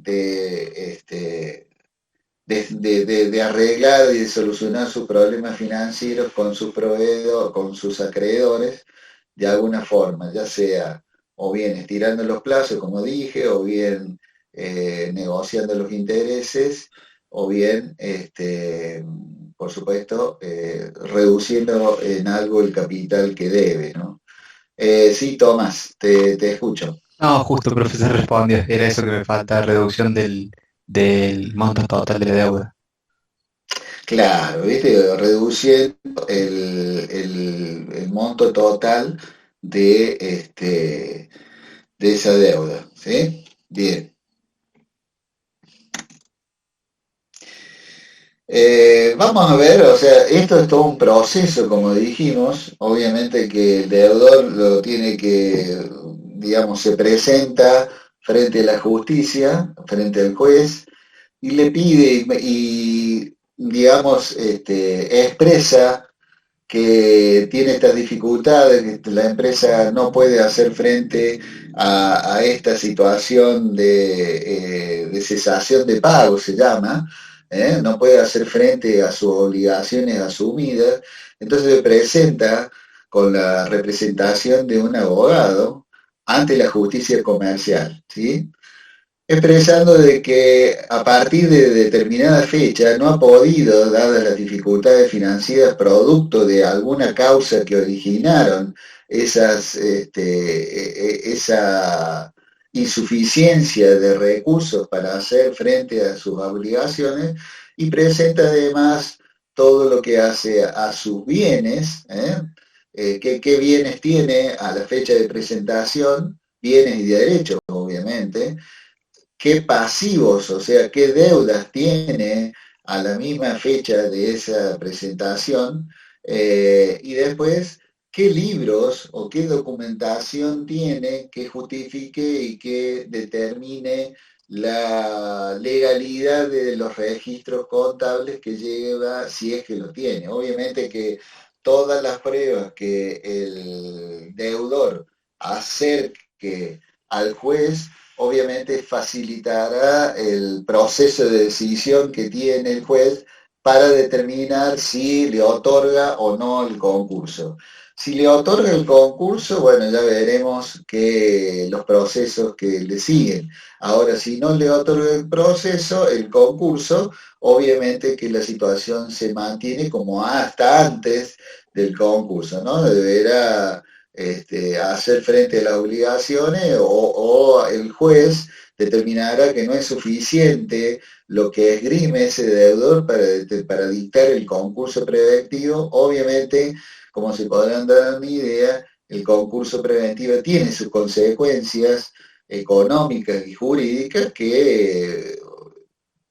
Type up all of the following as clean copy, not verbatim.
de arreglar y de solucionar sus problemas financieros con sus proveedores, con sus acreedores, de alguna forma, ya sea o bien estirando los plazos, como dije, o bien negociando los intereses, o bien, por supuesto, reduciendo en algo el capital que debe, ¿no? Sí, Tomás, te escucho. No, justo, profesor respondió. Era eso que me falta, reducción del monto total de la deuda. Claro, ¿viste? Reduciendo el monto total de esa deuda, ¿sí? Bien. Vamos a ver, o sea, esto es todo un proceso, como dijimos. Obviamente que el deudor lo tiene que, digamos, se presenta frente a la justicia, frente al juez, y le pide digamos, expresa que tiene estas dificultades, que la empresa no puede hacer frente a esta situación de cesación de pago, se llama, no puede hacer frente a sus obligaciones asumidas, entonces se presenta con la representación de un abogado ante la justicia comercial, ¿sí? Expresando de que a partir de determinada fecha no ha podido, dadas las dificultades financieras producto de alguna causa que originaron esa insuficiencia de recursos para hacer frente a sus obligaciones, y presenta además todo lo que hace a sus bienes, qué bienes tiene a la fecha de presentación, bienes y derechos, obviamente, qué pasivos, o sea, qué deudas tiene a la misma fecha de esa presentación, y después qué libros o qué documentación tiene que justifique y que determine la legalidad de los registros contables que lleva, si es que lo tiene. Obviamente que todas las pruebas que el deudor acerque al juez obviamente facilitará el proceso de decisión que tiene el juez para determinar si le otorga o no el concurso. Si le otorga el concurso, bueno, ya veremos que los procesos que le siguen. Ahora, si no le otorga el concurso, obviamente que la situación se mantiene como hasta antes del concurso, ¿no? Deberá hacer frente a las obligaciones, o el juez determinará que no es suficiente lo que esgrime ese deudor para dictar el concurso preventivo. Obviamente, como se podrán dar una idea, el concurso preventivo tiene sus consecuencias económicas y jurídicas que,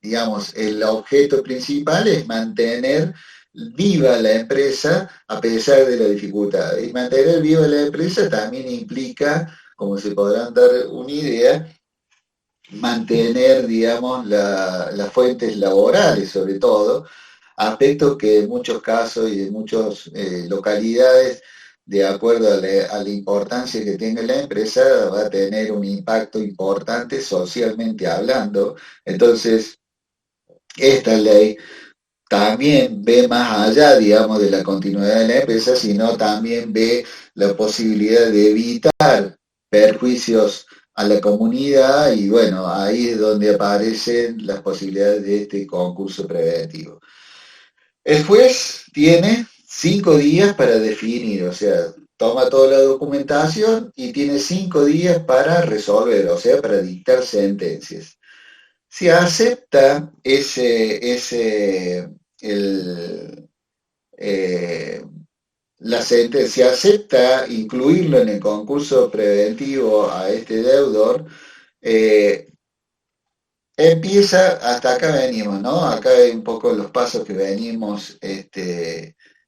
digamos, el objeto principal es mantener viva la empresa a pesar de la dificultad. Y mantener viva la empresa también implica, como se podrán dar una idea, mantener, digamos, las fuentes laborales, sobre todo, aspectos que en muchos casos y en muchas localidades, de acuerdo a la importancia que tenga la empresa, va a tener un impacto importante socialmente hablando. Entonces, esta ley también ve más allá, digamos, de la continuidad de la empresa, sino también ve la posibilidad de evitar perjuicios a la comunidad, y bueno, ahí es donde aparecen las posibilidades de este concurso preventivo. El juez tiene 5 días para definir, o sea, toma toda la documentación y tiene 5 días para resolver, o sea, para dictar sentencias. Si acepta el, eh, la sentencia, acepta incluirlo en el concurso preventivo a este deudor, eh, empieza, hasta acá venimos, ¿no? Acá hay un poco los pasos que venimos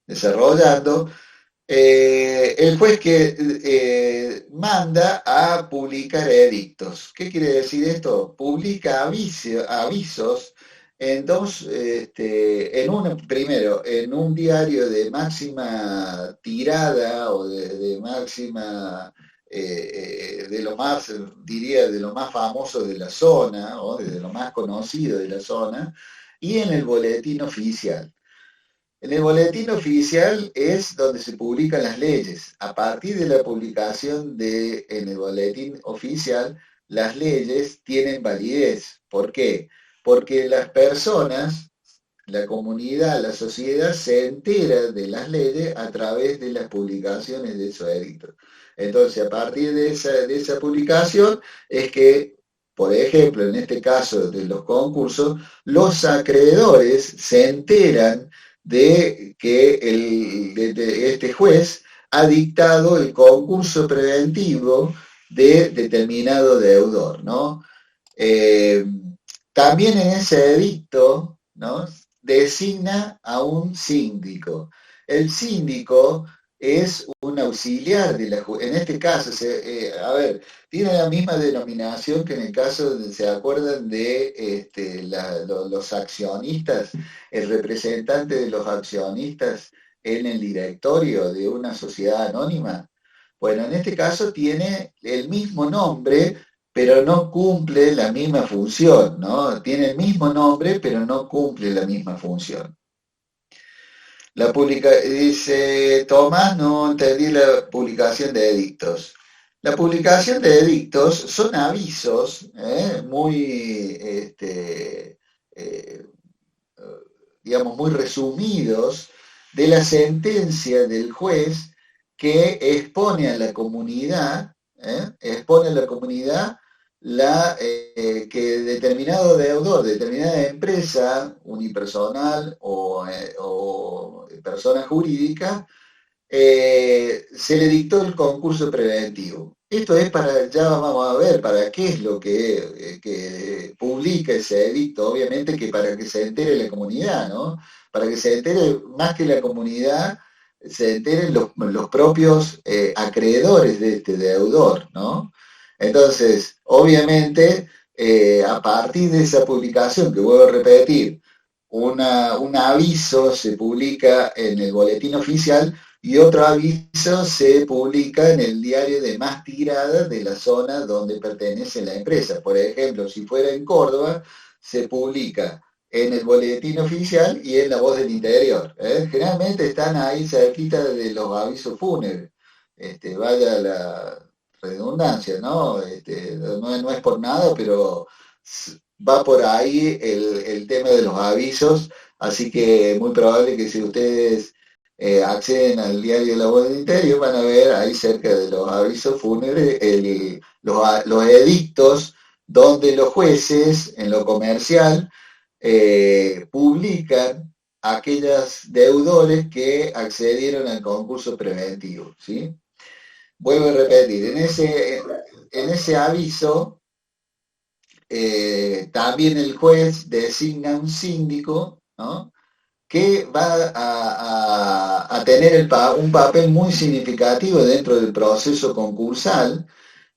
desarrollando. El juez que manda a publicar edictos. ¿Qué quiere decir esto? Publica avisos en dos, primero, en un diario de máxima tirada o de máxima de lo más, diría, de lo más famoso de la zona, o de lo más conocido de la zona, y en el boletín oficial. En el boletín oficial es donde se publican las leyes. A partir de la publicación en el boletín oficial, las leyes tienen validez. ¿Por qué? Porque las personas, la comunidad, la sociedad se entera de las leyes a través de las publicaciones de esos edictos. Entonces, a partir de esa publicación es que, por ejemplo, en este caso de los concursos, los acreedores se enteran de que este juez ha dictado el concurso preventivo de determinado deudor, ¿no? Eh, También en ese edicto, ¿no?, designa a un síndico. El síndico es un auxiliar de en este caso, a ver, tiene la misma denominación que en el caso donde se acuerdan de los accionistas, el representante de los accionistas en el directorio de una sociedad anónima. Bueno, en este caso tiene el mismo nombre, pero no cumple la misma función, ¿no? Tiene el mismo nombre, pero no cumple la misma función. Dice Tomás, no entendí la publicación de edictos. La publicación de edictos son avisos muy, digamos, muy resumidos de la sentencia del juez que expone a la comunidad que determinado deudor, determinada empresa unipersonal o persona jurídica, se le dictó el concurso preventivo. Esto es ya vamos a ver para qué es lo que publica ese edicto, obviamente que para que se entere la comunidad, ¿no? Para que se entere más que la comunidad, se enteren los propios acreedores de este deudor, ¿no? Entonces, obviamente, a partir de esa publicación, que vuelvo a repetir, un aviso se publica en el boletín oficial y otro aviso se publica en el diario de más tirada de la zona donde pertenece la empresa. Por ejemplo, si fuera en Córdoba, se publica en el boletín oficial y en La Voz del Interior. Generalmente están ahí cerquita de los avisos fúnebres. Vaya la redundancia, ¿no? No es por nada, pero va por ahí el tema de los avisos, así que muy probable que si ustedes acceden al diario La Voz del Interior, van a ver ahí cerca de los avisos fúnebres los edictos donde los jueces en lo comercial publican aquellos deudores que accedieron al concurso preventivo, ¿sí? Vuelvo a repetir, en ese aviso también el juez designa un síndico, ¿no?, que va a tener un papel muy significativo dentro del proceso concursal,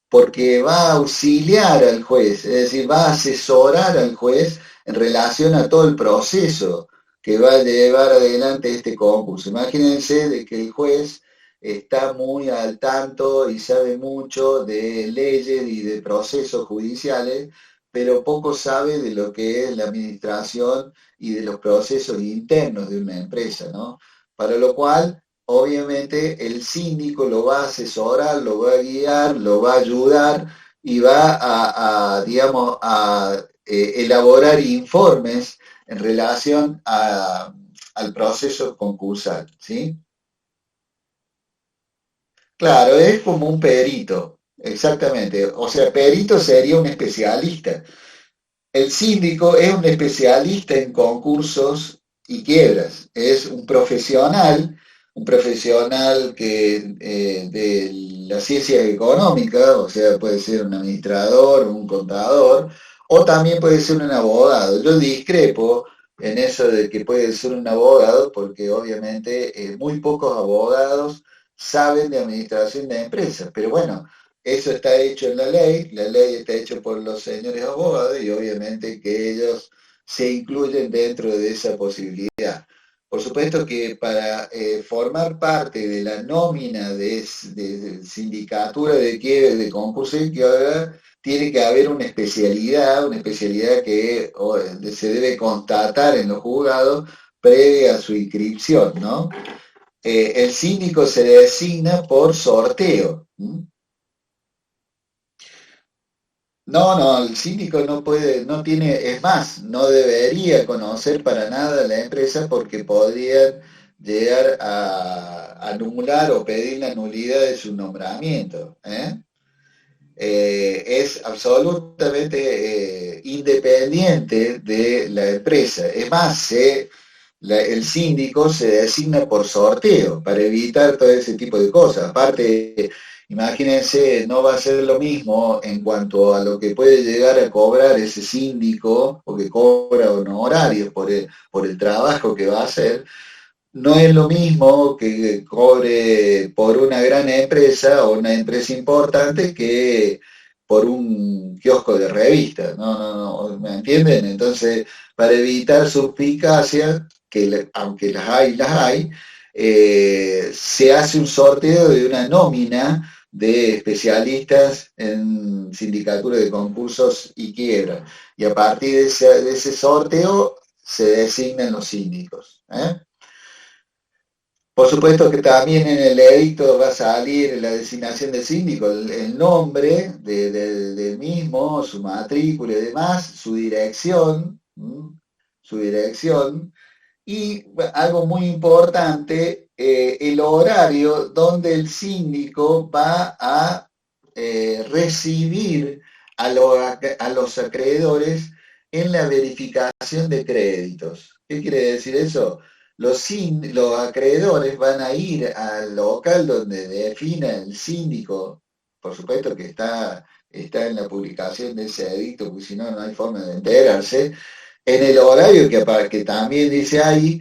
porque va a auxiliar al juez, es decir, va a asesorar al juez en relación a todo el proceso que va a llevar adelante este concurso. Imagínense de que el juez está muy al tanto y sabe mucho de leyes y de procesos judiciales, pero poco sabe de lo que es la administración y de los procesos internos de una empresa, ¿no? Para lo cual, obviamente, el síndico lo va a asesorar, lo va a guiar, lo va a ayudar y va digamos, a elaborar informes en relación al proceso concursal, ¿sí? Claro, es como un perito, exactamente. O sea, perito sería un especialista. El síndico es un especialista en concursos y quiebras, es un profesional que de la ciencia económica, o sea, puede ser un administrador, un contador, o también puede ser un abogado. Yo discrepo en eso de que puede ser un abogado, porque obviamente muy pocos abogados saben de administración de empresas, pero bueno, eso está hecho en la ley está hecha por los señores abogados y obviamente que ellos se incluyen dentro de esa posibilidad. Por supuesto que para formar parte de la nómina de sindicatura de quiebre, de concurso de quiebra, tiene que haber una especialidad que se debe constatar en los juzgados previa a su inscripción, ¿no? El síndico se designa por sorteo. ¿Mm? No, el síndico no puede, no tiene, es más, no debería conocer para nada la empresa porque podrían llegar a anular o pedir la nulidad de su nombramiento. Es absolutamente independiente de la empresa. Es más, el síndico se designa por sorteo para evitar todo ese tipo de cosas. Aparte, imagínense, no va a ser lo mismo en cuanto a lo que puede llegar a cobrar ese síndico, porque cobra honorarios por el trabajo que va a hacer, no es lo mismo que cobre por una gran empresa o una empresa importante que por un kiosco de revistas, no, ¿me entienden? Entonces, para evitar suspicacias, aunque las hay, se hace un sorteo de una nómina de especialistas en sindicatura de concursos y quiebra. Y a partir de ese sorteo se designan los síndicos. Por supuesto que también en el edicto va a salir la designación del síndico, el nombre del mismo, su matrícula y demás, su dirección, y algo muy importante, el horario donde el síndico va a recibir a los acreedores en la verificación de créditos. ¿Qué quiere decir eso? Los acreedores van a ir al local donde defina el síndico, por supuesto que está en la publicación de ese edicto, porque si no, no hay forma de enterarse, en el horario que también dice ahí,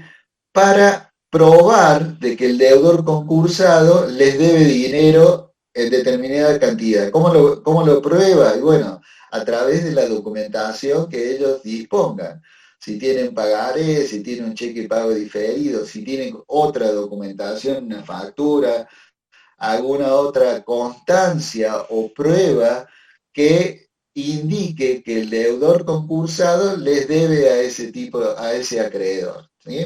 para probar de que el deudor concursado les debe dinero en determinada cantidad. Cómo lo prueba? Y bueno, a través de la documentación que ellos dispongan. Si tienen pagaré, si tienen un cheque pago diferido, si tienen otra documentación, una factura, alguna otra constancia o prueba que indique que el deudor concursado les debe a ese acreedor. ¿Sí?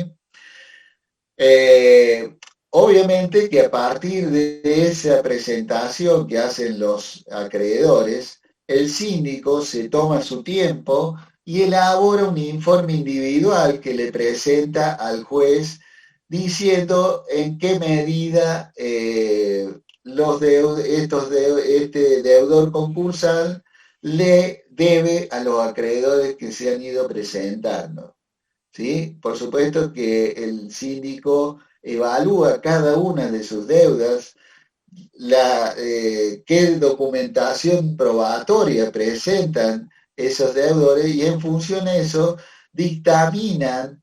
Eh, Obviamente que a partir de esa presentación que hacen los acreedores, el síndico se toma su tiempo y elabora un informe individual que le presenta al juez diciendo en qué medida este deudor concursal le debe a los acreedores que se han ido presentando. ¿Sí? Por supuesto que el síndico evalúa cada una de sus deudas, qué documentación probatoria presentan esos deudores y en función de eso dictamina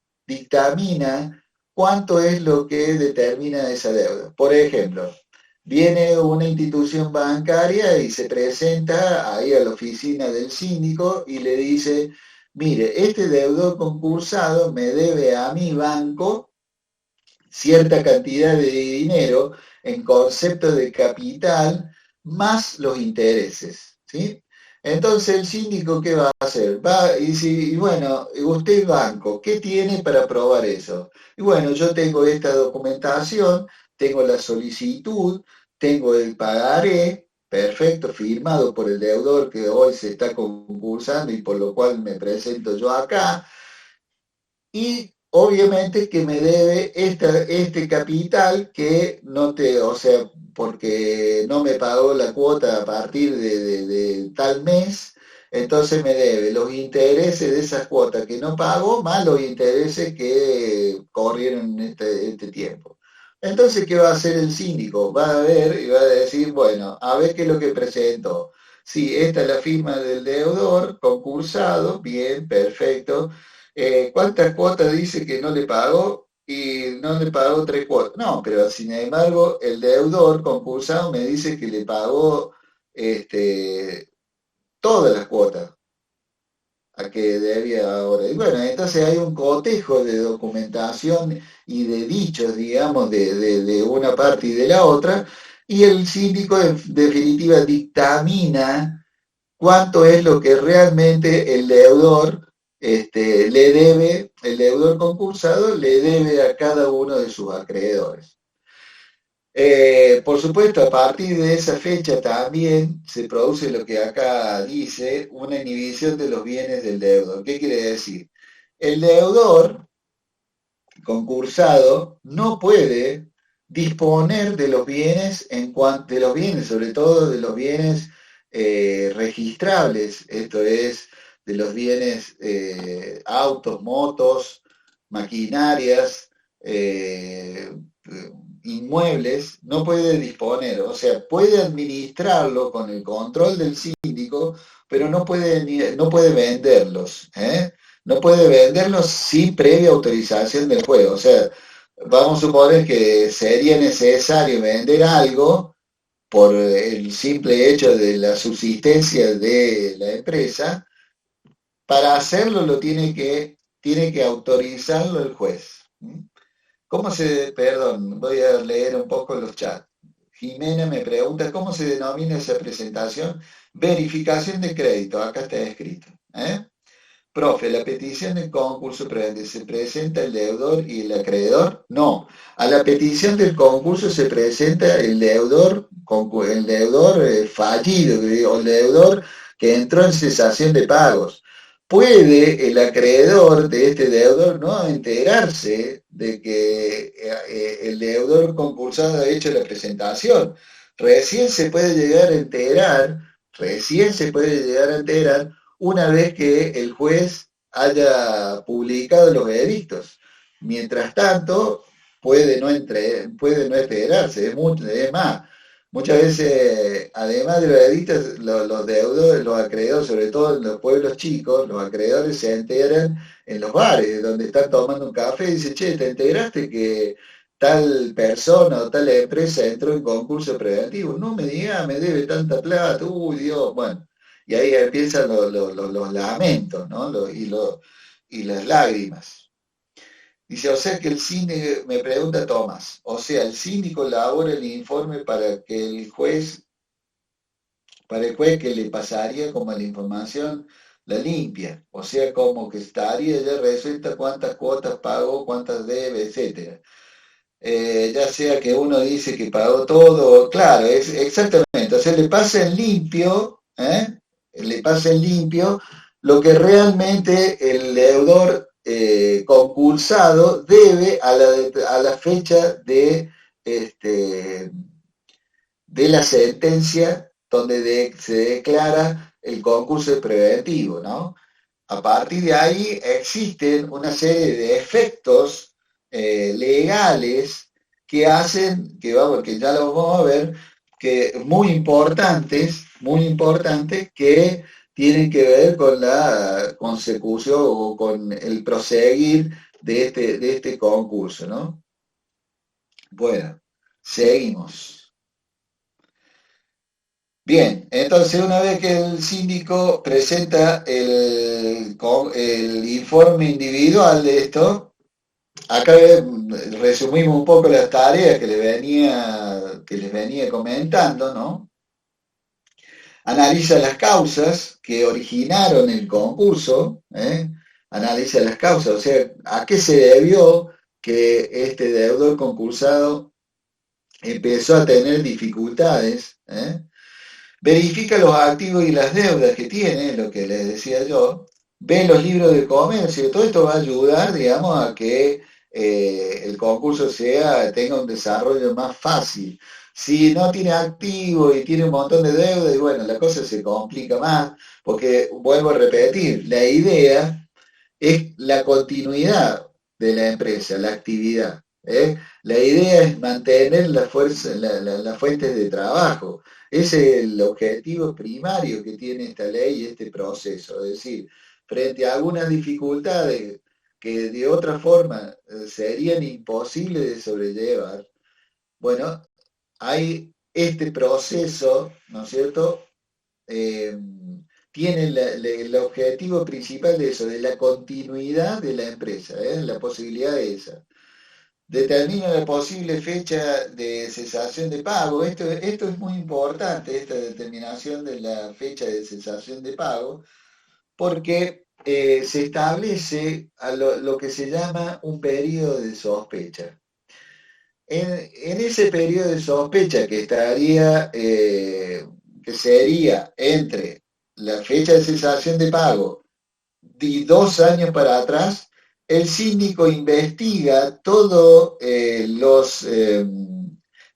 cuánto es lo que determina esa deuda. Por ejemplo, viene una institución bancaria y se presenta ahí a la oficina del síndico y le dice, mire, este deudor concursado me debe a mi banco cierta cantidad de dinero en concepto de capital más los intereses, ¿sí? Entonces el síndico, ¿qué va a hacer? Va y dice, y bueno, usted banco, ¿qué tiene para probar eso? Y bueno, yo tengo esta documentación, tengo la solicitud, tengo el pagaré, perfecto, firmado por el deudor que hoy se está concursando y por lo cual me presento yo acá, y obviamente que me debe este capital que no te, o sea, porque no me pagó la cuota a partir de tal mes, entonces me debe los intereses de esas cuotas que no pago, más los intereses que corrieron en este tiempo. Entonces, ¿qué va a hacer el síndico? Va a ver y va a decir, bueno, a ver qué es lo que presento. Sí, esta es la firma del deudor, concursado, bien, perfecto. ¿Cuántas cuotas dice que no le pagó? Y no le pagó 3 cuotas. No, pero sin embargo, el deudor concursado me dice que le pagó este, todas las cuotas. a que debía ahora. Y bueno, entonces hay un cotejo de documentación y de dichos, digamos, de una parte y de la otra, y el síndico en definitiva dictamina cuánto es lo que realmente el deudor le debe, el deudor concursado le debe a cada uno de sus acreedores. Por supuesto, a partir de esa fecha también se produce lo que acá dice, una inhibición de los bienes del deudor. ¿Qué quiere decir? El deudor concursado no puede disponer de los bienes de los bienes, sobre todo de los bienes registrables, esto es, de los bienes autos, motos, maquinarias, inmuebles, no puede disponer, o sea, puede administrarlo con el control del síndico, pero no puede venderlos, ¿eh? No puede venderlos sin previa autorización del juez. O sea, vamos a suponer que sería necesario vender algo por el simple hecho de la subsistencia de la empresa. Para hacerlo tiene que autorizarlo el juez. Perdón, voy a leer un poco los chats. Jimena me pregunta, ¿cómo se denomina esa presentación? Verificación de crédito, acá está escrito. ¿Eh? Profe, la petición del concurso se presenta el deudor y el acreedor. No, a la petición del concurso se presenta el deudor fallido, o el deudor que entró en cesación de pagos. Puede el acreedor de este deudor no enterarse de que el deudor concursado ha hecho la presentación. Recién se puede llegar a enterar, recién se puede llegar a enterar una vez que el juez haya publicado los edictos. Mientras tanto, puede no enterarse, es más. Muchas veces, además de los edictos, los deudores, los acreedores, sobre todo en los pueblos chicos, los acreedores se enteran en los bares, donde están tomando un café y dicen, che, ¿te enteraste que tal persona o tal empresa entró en concurso preventivo? No me diga, me debe tanta plata, uy Dios, bueno. Y ahí empiezan los lamentos, ¿no? Y las lágrimas. Dice, o sea que el síndico, me pregunta Tomás, o sea, el síndico elabora el informe para el juez que le pasaría como la información la limpia, o sea, como que estaría ya resuelta cuántas cuotas pagó, cuántas debe, etcétera. Ya sea que uno dice que pagó todo, claro, es exactamente, o sea, le pasa en limpio, le pasa en limpio lo que realmente el deudor concursado debe a la fecha este, de la sentencia donde se declara el concurso preventivo, ¿no? A partir de ahí existen una serie de efectos legales que hacen, que ya lo vamos a ver, que muy importantes, que tienen que ver con la consecución o con el proseguir de este concurso, ¿no? Bueno, seguimos. Bien, entonces una vez que el síndico presenta el informe individual de esto, acá resumimos un poco las tareas que les venía comentando, ¿no? Analiza las causas que originaron el concurso, ¿eh? Analiza las causas, o sea, a qué se debió que este deudor concursado empezó a tener dificultades, ¿eh? Verifica los activos y las deudas que tiene, lo que les decía yo, ve los libros de comercio, todo esto va a ayudar, digamos, a que el concurso tenga un desarrollo más fácil. Si no tiene activos y tiene un montón de deudas, y bueno, la cosa se complica más, porque vuelvo a repetir, la idea es la continuidad de la empresa, la actividad. ¿Eh? La idea es mantener las fuentes de trabajo. Ese es el objetivo primario que tiene esta ley y este proceso. Es decir, frente a algunas dificultades que de otra forma serían imposibles de sobrellevar, bueno, hay este proceso, ¿no es cierto?, eh, tiene el objetivo principal de eso, de la continuidad de la empresa, la posibilidad de esa. Determina la posible fecha de cesación de pago. Esto es muy importante, esta determinación de la fecha de cesación de pago, porque se establece lo que se llama un periodo de sospecha. En ese periodo de sospecha que estaría, que sería entre la fecha de cesación de pago y 2 años para atrás, el síndico investiga todas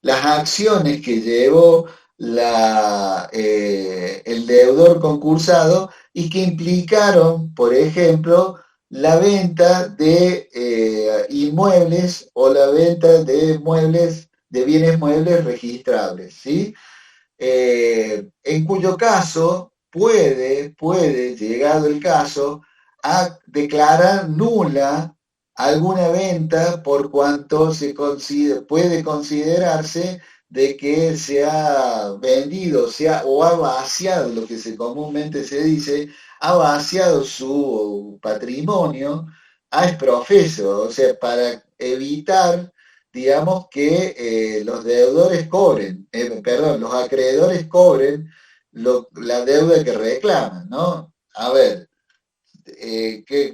las acciones que llevó el deudor concursado y que implicaron, por ejemplo, la venta de inmuebles o la venta de muebles, de bienes muebles registrables, ¿sí? En cuyo caso llegado el caso, a declarar nula alguna venta por cuanto puede considerarse de que se ha vendido o ha vaciado, lo que comúnmente se dice, ha vaciado su patrimonio a exprofeso, o sea, para evitar, digamos, que los deudores cobren, perdón, los acreedores cobren la deuda que reclaman, ¿no? A ver,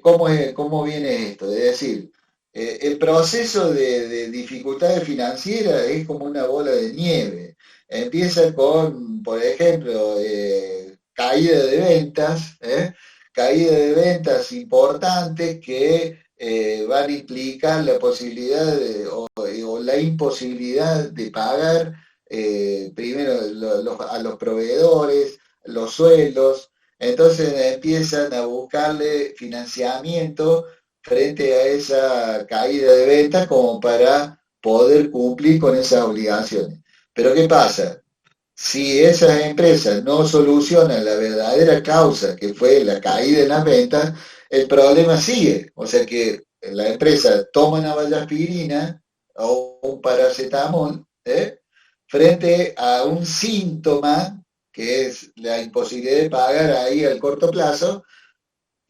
¿cómo viene esto? Es decir, el proceso de dificultades financieras es como una bola de nieve. Empieza con, por ejemplo, caída de ventas, caída de ventas importantes que van a implicar la posibilidad o la imposibilidad de pagar primero a los proveedores, los sueldos. Entonces empiezan a buscarle financiamiento frente a esa caída de ventas como para poder cumplir con esas obligaciones. Pero ¿qué pasa? Si esas empresas no solucionan la verdadera causa, que fue la caída en las ventas, el problema sigue. O sea que la empresa toma una vallaspirina o un paracetamol, frente a un síntoma que es la imposibilidad de pagar ahí al corto plazo,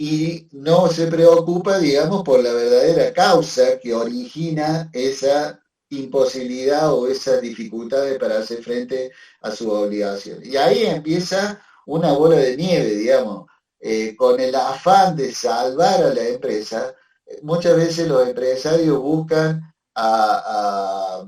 y no se preocupa, digamos, por la verdadera causa que origina esa imposibilidad o esas dificultades para hacer frente a sus obligaciones. Y ahí empieza una bola de nieve, digamos, con el afán de salvar a la empresa. Muchas veces los empresarios buscan a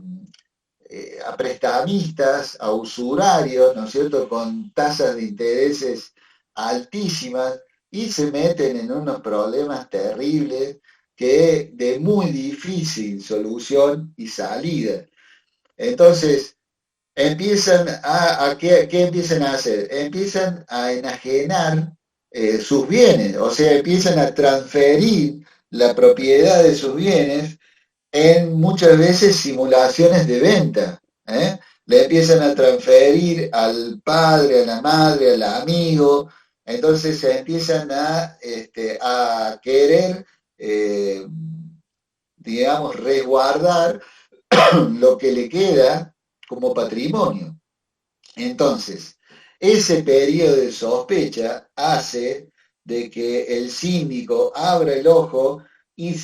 prestamistas, a usurarios, ¿no es cierto?, con tasas de intereses altísimas, y se meten en unos problemas terribles que de muy difícil solución y salida. Entonces, ¿qué empiezan a hacer? Empiezan a enajenar sus bienes, o sea, empiezan a transferir la propiedad de sus bienes en muchas veces simulaciones de venta. Le empiezan a transferir al padre, a la madre, al amigo. Entonces se empiezan a querer, digamos, resguardar lo que le queda como patrimonio. Entonces, ese periodo de sospecha hace de que el síndico abra el ojo y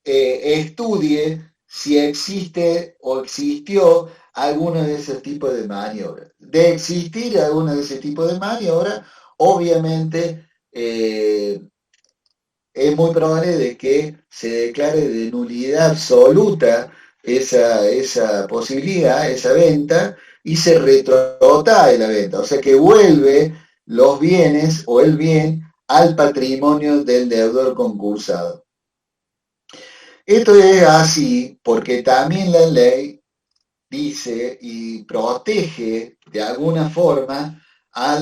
estudie si existe o existió alguno de esos tipos de maniobras. De existir alguno de ese tipo de maniobras, obviamente es muy probable de que se declare de nulidad absoluta esa posibilidad, esa venta, y se retrotrae la venta, o sea que vuelve los bienes o el bien al patrimonio del deudor concursado. Esto es así porque también la ley dice y protege de alguna forma a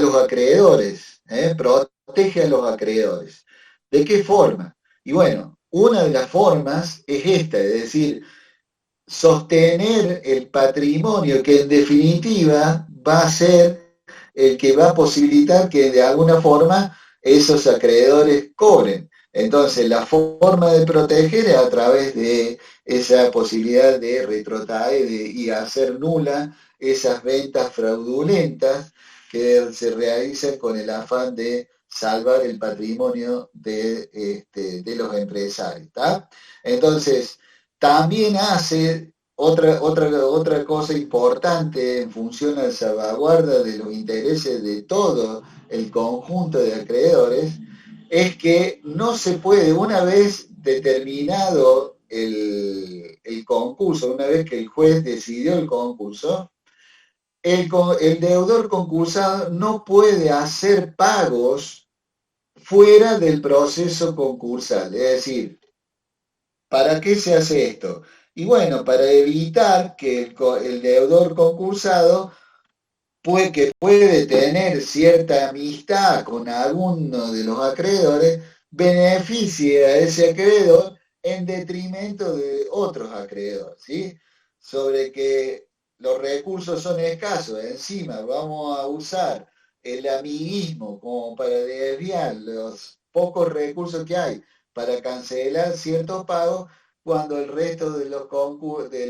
los acreedores, protege a los acreedores. ¿De qué forma? Y bueno, una de las formas es esta, es decir, sostener el patrimonio que en definitiva va a ser el que va a posibilitar que de alguna forma esos acreedores cobren. Entonces, la forma de proteger es a través de esa posibilidad de retrotraer y hacer nula esas ventas fraudulentas que se realizan con el afán de salvar el patrimonio de los empresarios. ¿Tá? Entonces, también hace otra cosa importante en función a la salvaguarda de los intereses de todo el conjunto de acreedores, es que no se puede, una vez determinado el concurso, una vez que el juez decidió el concurso, el deudor concursado no puede hacer pagos fuera del proceso concursal. Es decir, ¿para qué se hace esto? Y bueno, para evitar que el deudor concursado que puede tener cierta amistad con alguno de los acreedores, beneficie a ese acreedor en detrimento de otros acreedores, ¿sí? Sobre que los recursos son escasos, encima vamos a usar el amiguismo como para desviar los pocos recursos que hay para cancelar ciertos pagos, cuando el resto de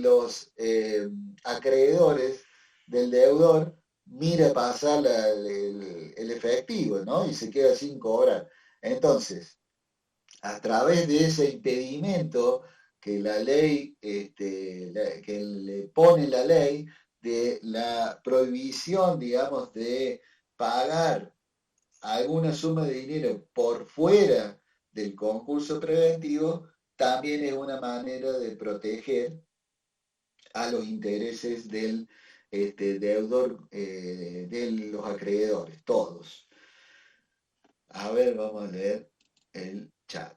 los acreedores del deudor mira pasar el efectivo, ¿no? Y se queda sin cobrar. Entonces, a través de ese impedimento que la ley, que le pone la ley, de la prohibición, digamos, de pagar alguna suma de dinero por fuera del concurso preventivo, también es una manera de proteger a los intereses del deudor, de los acreedores, todos. A ver, vamos a leer el chat.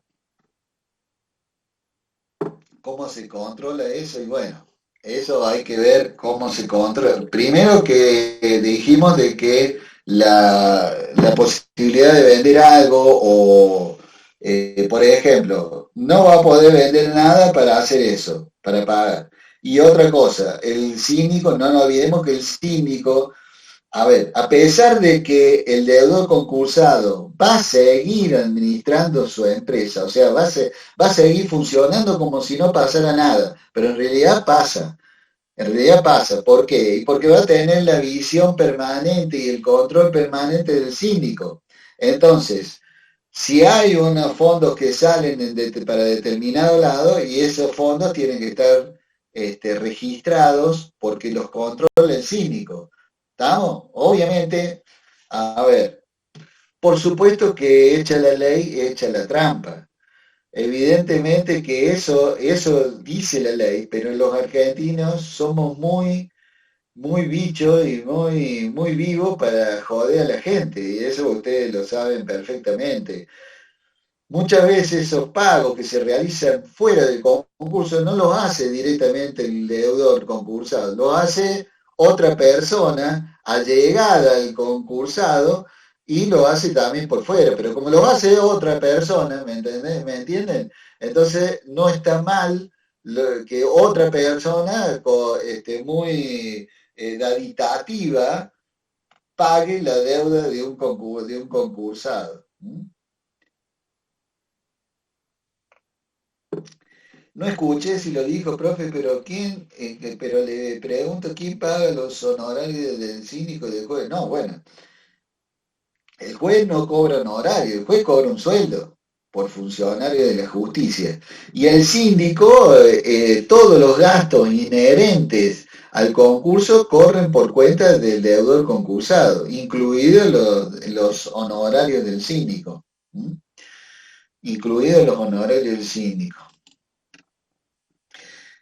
¿Cómo se controla eso? Y bueno, eso hay que ver cómo se controla. Primero que dijimos de que la posibilidad de vender algo o, por ejemplo, no va a poder vender nada para hacer eso, para pagar. Y otra cosa, el síndico, no nos olvidemos que el síndico, a ver, a pesar de que el deudor concursado va a seguir administrando su empresa, o sea, va a seguir funcionando como si no pasara nada, pero en realidad pasa. En realidad pasa. ¿Por qué? Porque va a tener la visión permanente y el control permanente del síndico. Entonces, si hay unos fondos que salen para determinado lado, y esos fondos tienen que estar registrados porque los controla el síndico. ¿Estamos? Obviamente, a ver, por supuesto que echa la ley, echa la trampa. Evidentemente que eso dice la ley, pero los argentinos somos muy bichos y muy vivos para joder a la gente, y eso ustedes lo saben perfectamente. Muchas veces esos pagos que se realizan fuera del concurso no los hace directamente el deudor concursado, lo hace otra persona allegada al concursado y lo hace también por fuera, pero como lo hace otra persona, ¿Me entienden? Entonces no está mal que otra persona muy daditativa pague la deuda de un concursado. No escuché si lo dijo, profe, pero pero le pregunto quién paga los honorarios del síndico y del juez. No, bueno, el juez no cobra honorario, el juez cobra un sueldo por funcionario de la justicia. Y el síndico, todos los gastos inherentes al concurso corren por cuenta del deudor concursado, incluidos los honorarios del síndico. ¿Mm? Incluidos los honorarios del síndico.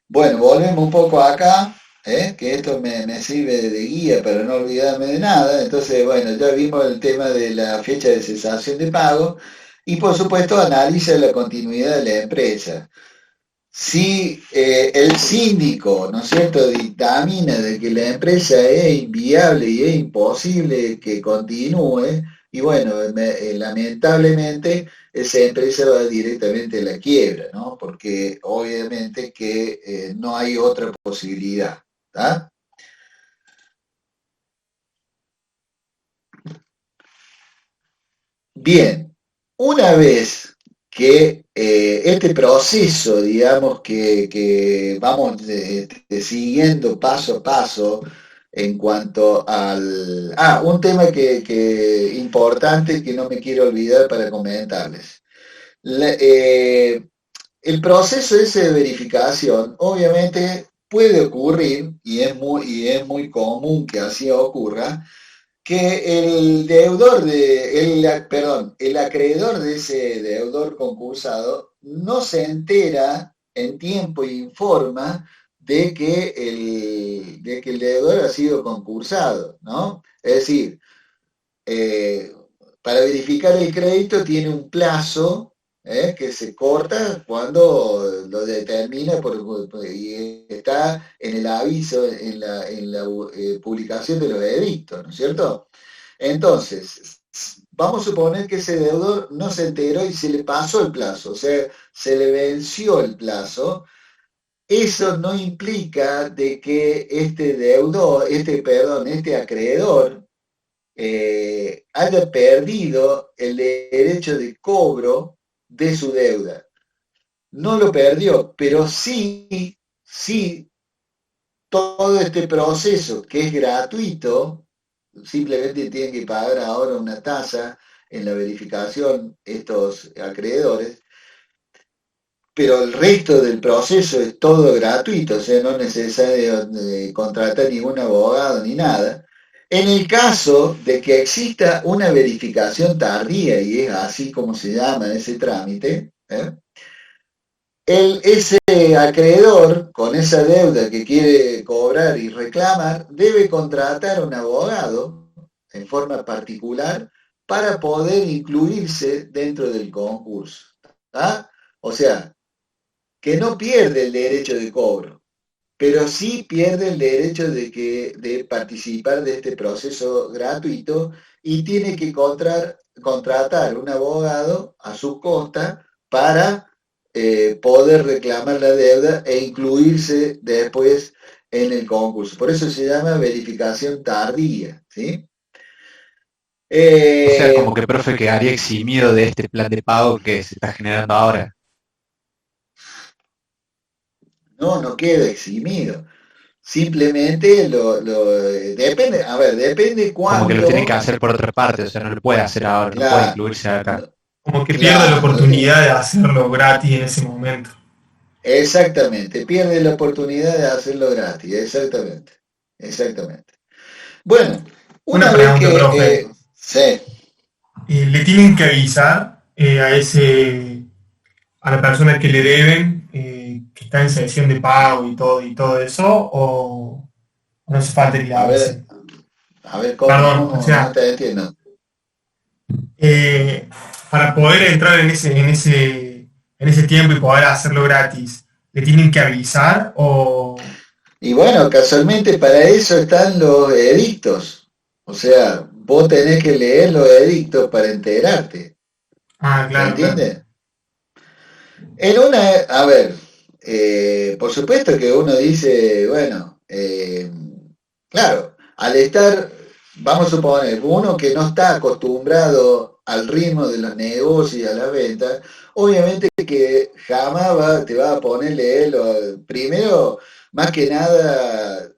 Bueno, volvemos un poco acá, que esto me sirve de guía para no olvidarme de nada. Entonces, bueno, ya vimos el tema de la fecha de cesación de pago y por supuesto analiza la continuidad de la empresa. Si el síndico, ¿no es cierto?, dictamina de que la empresa es inviable y es imposible que continúe, y bueno, lamentablemente esa empresa va directamente a la quiebra, ¿no? Porque obviamente que no hay otra posibilidad, ¿tá? Bien, una vez que este proceso, digamos, que vamos siguiendo paso a paso en cuanto al... Ah, un tema que importante que no me quiero olvidar para comentarles. La- eh, el proceso ese de verificación, obviamente, puede ocurrir, y es muy común que así ocurra, que el deudor perdón, el acreedor de ese deudor concursado no se entera en tiempo e informa de que el deudor ha sido concursado, ¿no? Es decir, eh, para verificar el crédito tiene un plazo, que se corta cuando lo determina y está en el aviso, en la publicación de los edictos, ¿no es cierto? Entonces, vamos a suponer que ese deudor no se enteró y se le pasó el plazo, o sea, se le venció el plazo. Eso no implica de que este deudor, perdón, este acreedor, haya perdido el derecho de cobro de su deuda. No lo perdió, pero sí, todo este proceso que es gratuito, simplemente tienen que pagar ahora una tasa en la verificación estos acreedores, pero el resto del proceso es todo gratuito, o sea, no es necesario contratar ningún abogado ni nada. En el caso de que exista una verificación tardía, y es así como se llama ese trámite, ese acreedor con esa deuda que quiere cobrar y reclamar debe contratar un abogado en forma particular para poder incluirse dentro del concurso. ¿Ah? O sea, que no pierde el derecho de cobro, pero sí pierde el derecho de participar de este proceso gratuito y tiene que contratar un abogado a su costa para poder reclamar la deuda e incluirse después en el concurso. Por eso se llama verificación tardía, ¿sí? O sea, Eh, como que el profe quedaría eximido de este plan de pago que se está generando ahora. no queda eximido. Simplemente depende, a ver, depende Como que lo tiene que cuánto. hacer por otra parte, o sea, no lo puede hacer ahora, no puede Claro, incluirse acá. Como que pierde la claro, oportunidad de hacerlo gratis en ese momento. exactamente, pierde la oportunidad de hacerlo gratis, exactamente, exactamente. Bueno, Una una vez pregunta, que, profe. sí, ¿Le tienen que avisar a la persona que le deben que está en sesión de pago y todo eso? ¿O no hace falta que le a ver, avisen? a ver, Perdón, o ¿cómo? No sea, te entiendo. eh, para poder entrar en ese tiempo y poder hacerlo gratis, ¿le tienen que avisar o...? Y bueno, casualmente para eso están los edictos. O sea, vos tenés que leer los edictos para enterarte. Ah, ¿Se claro, claro. entiende? A ver, por supuesto que uno dice, bueno, claro, al estar, vamos a suponer, uno que no está acostumbrado al ritmo de los negocios y a las ventas, obviamente que jamás te va a poner leerlo. Primero, más que nada,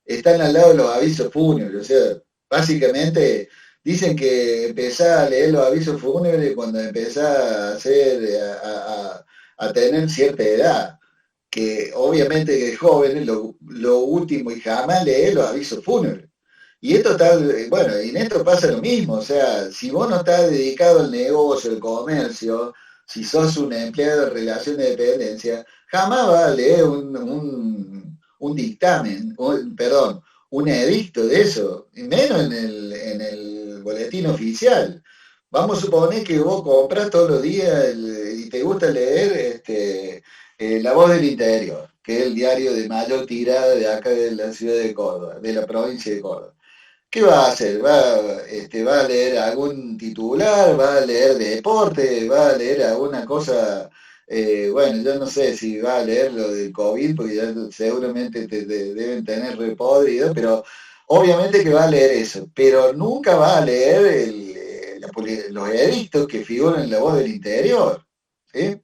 están al lado de los avisos fúnebres, o sea, básicamente dicen que empezás a leer los avisos fúnebres cuando empezás a hacer, a tener cierta edad, que obviamente que de jóvenes lo último y jamás leer los avisos fúnebres. Y esto está, bueno, y en esto pasa lo mismo, o sea, si vos no estás dedicado al negocio, al comercio, si sos un empleado de relación de dependencia, jamás vas a leer un dictamen, perdón, un edicto de eso, y menos en el boletín oficial. Vamos a suponer que vos compras todos los días y te gusta leer La Voz del Interior, que es el diario de mayor tirada de acá de la ciudad de Córdoba, de la provincia de Córdoba. ¿Qué va a hacer? ¿Va a leer algún titular? ¿Va a leer deporte? ¿Va a leer alguna cosa? Bueno, yo no sé si va a leer lo del COVID, porque ya seguramente deben tener repodrido, pero obviamente que va a leer eso, pero nunca va a leer los edictos que figuran en la voz del interior. ¿Sí?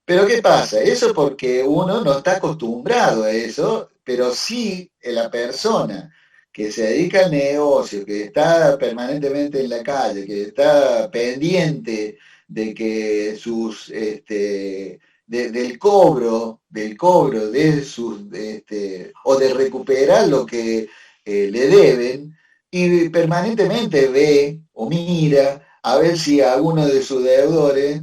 Pero ¿qué pasa? Eso porque uno no está acostumbrado a eso, pero sí la persona que se dedica al negocio, que está permanentemente en la calle, que está pendiente de que del cobro de sus, o de recuperar lo que le deben, y permanentemente ve o mira a ver si alguno de sus deudores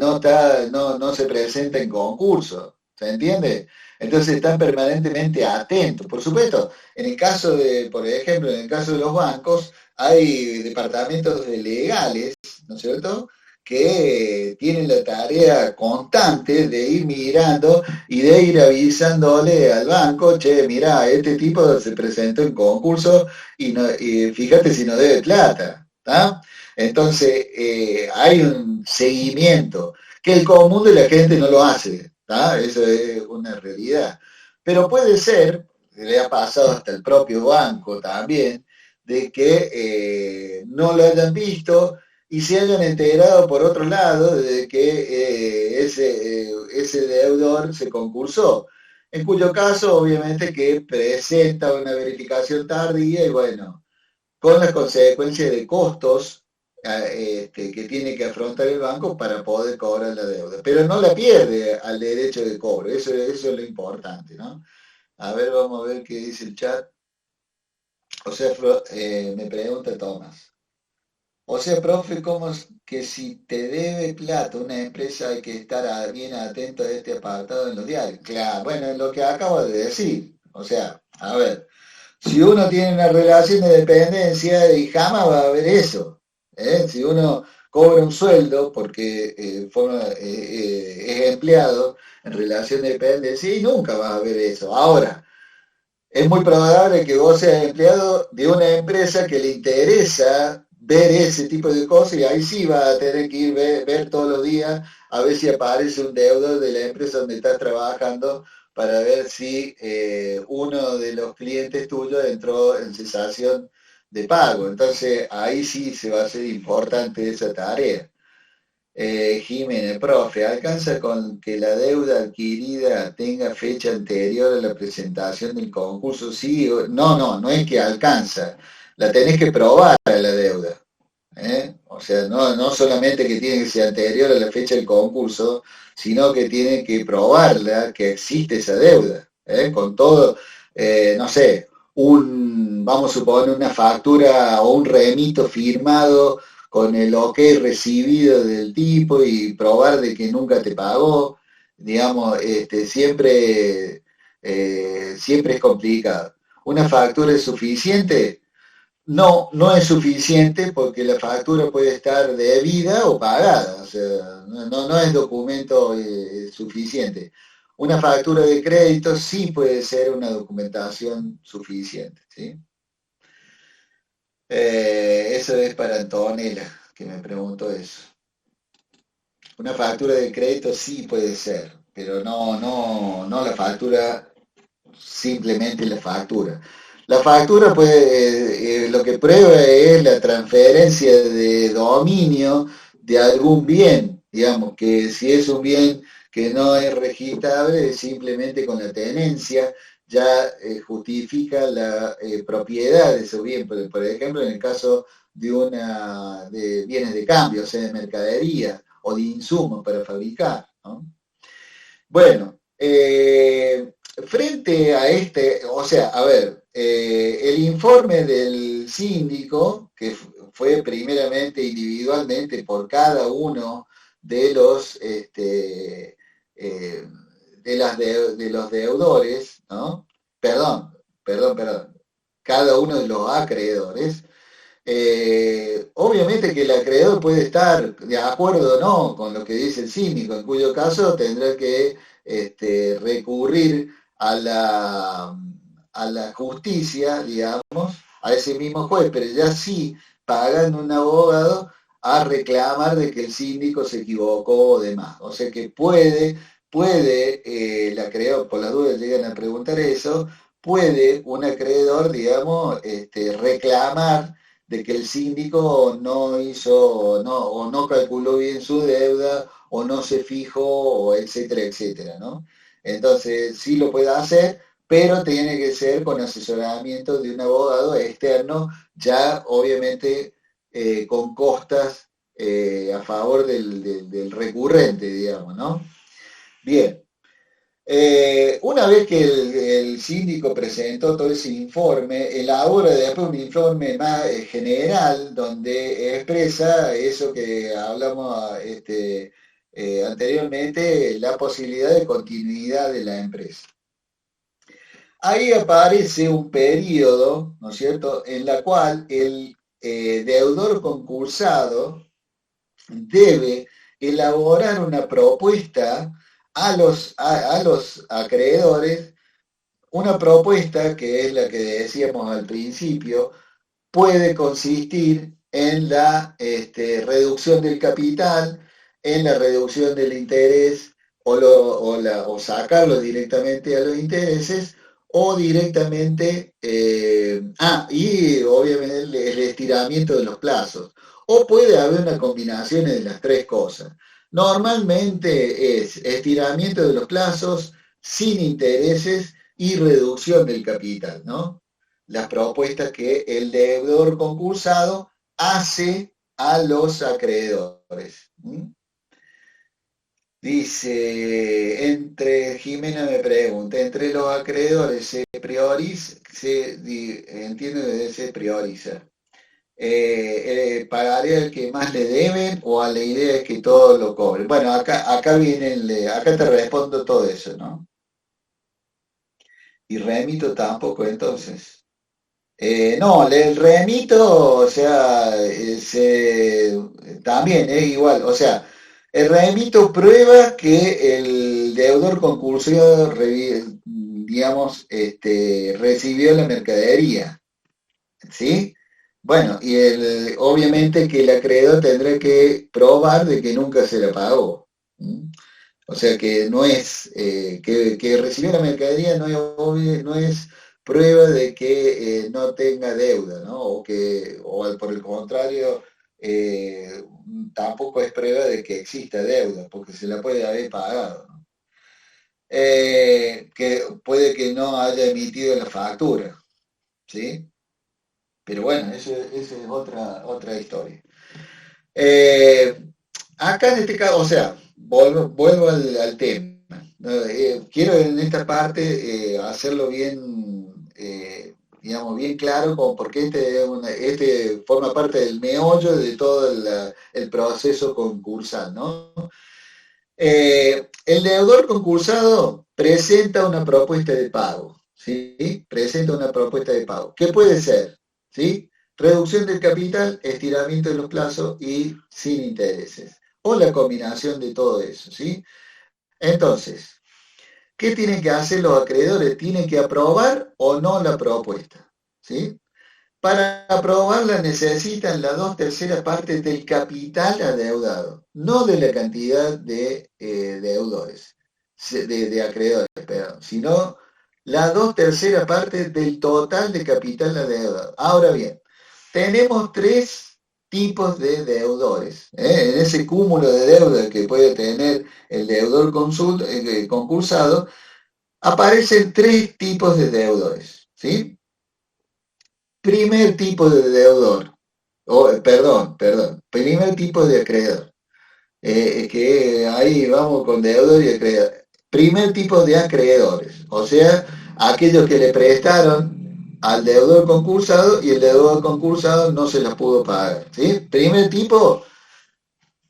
no se presenta en concurso, ¿se entiende? Entonces están permanentemente atentos. Por supuesto, en el caso de, por ejemplo, en el caso de los bancos, hay departamentos legales, ¿no es cierto?, que tienen la tarea constante de ir mirando y de ir avisándole al banco, che, mira, este tipo se presentó en concurso y fíjate si no debe plata, ¿tá? Entonces, hay un seguimiento que el común de la gente no lo hace, ¿tá? Eso es una realidad. Pero puede ser, le ha pasado hasta el propio banco también, de que no lo hayan visto y se hayan enterado por otro lado de que ese deudor se concursó. En cuyo caso, obviamente, que presenta una verificación tardía y bueno, con las consecuencias de costos que tiene que afrontar el banco para poder cobrar la deuda. Pero no la pierde al derecho de cobro, eso es lo importante, ¿no? A ver, vamos a ver qué dice el chat. O sea, me pregunta Tomás. O sea, profe, ¿cómo es que si te debe plata una empresa hay que estar bien atento a este apartado en los diarios? Claro, bueno, es lo que acabo de decir. O sea, a ver, si uno tiene una relación de dependencia y jamás va a haber eso. Si uno cobra un sueldo porque es empleado en relación de dependencia y nunca va a haber eso. Ahora, es muy probable que vos seas empleado de una empresa que le interesa ver ese tipo de cosas y ahí sí va a tener que ir ver todos los días a ver si aparece un deudor de la empresa donde estás trabajando para ver si uno de los clientes tuyos entró en cesación de pago. Entonces ahí sí se va a hacer importante esa tarea. Jiménez, profe, ¿alcanza con que la deuda adquirida tenga fecha anterior a la presentación del concurso? Sí, no es que alcanza, la tenés que probar a la deuda. O sea, no solamente que tiene que ser anterior a la fecha del concurso, sino que tiene que probarla que existe esa deuda, con todo, no sé, vamos a suponer una factura o un remito firmado con el ok recibido del tipo y probar de que nunca te pagó, digamos, siempre es complicado. ¿Una factura es suficiente? No, no es suficiente porque la factura puede estar debida o pagada, o sea, no es documento suficiente. Una factura de crédito sí puede ser una documentación suficiente, ¿sí? Eso es para Antonella, que me preguntó eso. Una factura de crédito sí puede ser, pero no la factura, simplemente la factura. La factura lo que prueba es la transferencia de dominio de algún bien, digamos, que si es un bien que no es registrable, simplemente con la tenencia ya justifica la propiedad de ese bien. Por ejemplo, en el caso de bienes de cambio, o sea, de mercadería o de insumos para fabricar, ¿no? Bueno, frente a o sea, a ver, el informe del síndico, que fue primeramente individualmente por cada uno de los de los deudores, ¿no? Perdón, cada uno de los acreedores. Obviamente que el acreedor puede estar de acuerdo o no con lo que dice el síndico, en cuyo caso tendrá que recurrir a la justicia, digamos, a ese mismo juez, pero ya sí pagando un abogado a reclamar de que el síndico se equivocó o demás. O sea que puede el acreedor, por las dudas llegan a preguntar eso, puede un acreedor, digamos, reclamar de que el síndico no hizo, no, o no calculó bien su deuda, o no se fijó, o etcétera, etcétera, ¿no? Entonces, sí lo puede hacer, pero tiene que ser con asesoramiento de un abogado externo, ya obviamente con costas a favor del recurrente, digamos, ¿no? Bien. Una vez que el síndico presentó todo ese informe, elabora después un informe más general donde expresa eso que hablamos anteriormente, la posibilidad de continuidad de la empresa. Ahí aparece un periodo, ¿no es cierto?, en la cual el deudor concursado debe elaborar una propuesta a los acreedores, una propuesta que es la que decíamos al principio, puede consistir en la reducción del capital, en la reducción del interés o sacarlo directamente a los intereses o directamente, y obviamente el estiramiento de los plazos. O puede haber una combinación de las tres cosas. Normalmente es estiramiento de los plazos, sin intereses y reducción del capital, ¿no? Las propuestas que el deudor concursado hace a los acreedores. Dice, Jimena me pregunta, entre los acreedores se prioriza, entiendo que se prioriza. ¿Pagaría el que más le deben o a la idea es que todos lo cobren? Bueno, acá viene acá te respondo todo eso, ¿no? Y remito tampoco entonces. No, el remito, o sea, también es igual, o sea, el remito prueba que el deudor concursado, digamos, recibió la mercadería, ¿sí? Bueno, y obviamente que el acreedor tendrá que probar de que nunca se la pagó. O sea que no es, que recibió la mercadería no es prueba de que no tenga deuda, ¿no? O por el contrario, tampoco es prueba de que exista deuda, porque se la puede haber pagado, ¿no? Que puede que no haya emitido la factura, ¿sí? Pero bueno, eso es otra historia. Acá en este caso, o sea, vuelvo al tema. Quiero en esta parte hacerlo bien, digamos, bien claro, como porque este forma parte del meollo de todo el proceso concursal, ¿no? El deudor concursado presenta una propuesta de pago, ¿sí? Presenta una propuesta de pago. ¿Qué puede ser? ¿Sí? Reducción del capital, estiramiento de los plazos y sin intereses. O la combinación de todo eso, ¿sí? Entonces, ¿qué tienen que hacer los acreedores? Tienen que aprobar o no la propuesta, ¿sí? Para aprobarla necesitan las 2/3 partes del capital adeudado, no de la cantidad de deudores, de acreedores, perdón, sino las 2/3 partes del total de capital adeudado. Ahora bien, tenemos tres tipos de deudores. En ese cúmulo de deuda que puede tener el deudor concursado, aparecen tres tipos de deudores, ¿sí? Primer tipo de deudor, primer tipo de acreedor, que ahí vamos con deudor y acreedor. Primer tipo de acreedores, o sea, aquellos que le prestaron al deudor concursado y el deudor concursado no se las pudo pagar, ¿sí? Primer tipo,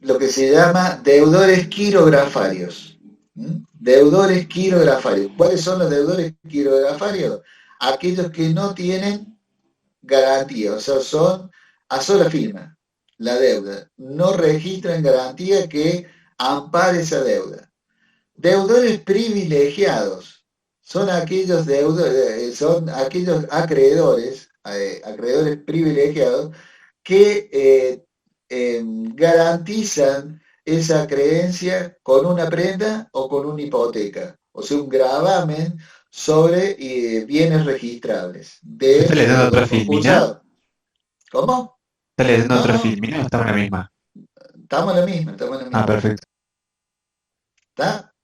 lo que se llama deudores quirografarios. Deudores quirografarios. ¿Cuáles son los deudores quirografarios? Aquellos que no tienen garantía, o sea, son a sola firma la deuda, no registran garantía que ampare esa deuda. Deudores privilegiados son aquellos son aquellos acreedores privilegiados que garantizan esa creencia con una prenda o con una hipoteca, o sea, un gravamen sobre bienes registrables ¿Esto del le da deudor otra filmina? concursado. ¿Cómo? ¿Está leyendo No, otra no, filmina o está en la misma? estamos en la misma, estamos en la Ah, misma. perfecto. ¿Está?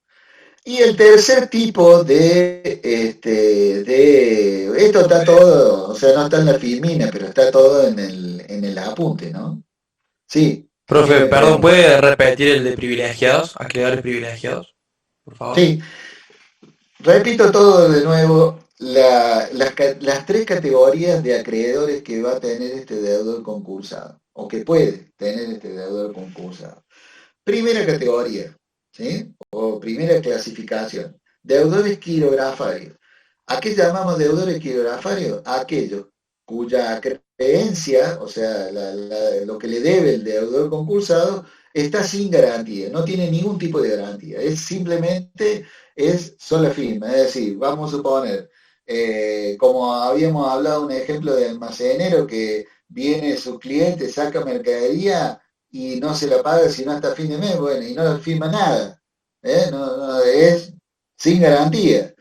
Y el tercer tipo esto está todo, o sea, no está en la filmina, pero está todo en el apunte, ¿no? Sí, ¿qué Profe, me perdón, pregunta? ¿puede repetir el de privilegiados, acreedores privilegiados, por favor? Sí, repito todo de nuevo, las tres categorías de acreedores que va a tener este deudor concursado, o que puede tener este deudor concursado. Primera categoría, ¿sí? O primera clasificación, deudores quirografarios. ¿A qué llamamos deudores quirografarios? A aquellos cuya creencia, o sea, lo que le debe el deudor concursado, está sin garantía, no tiene ningún tipo de garantía, es simplemente es sola firma, es decir, vamos a suponer, como habíamos hablado, un ejemplo de almacenero que viene su cliente, saca mercadería y no se la paga sino hasta fin de mes, bueno, y no firma nada, es sin garantía,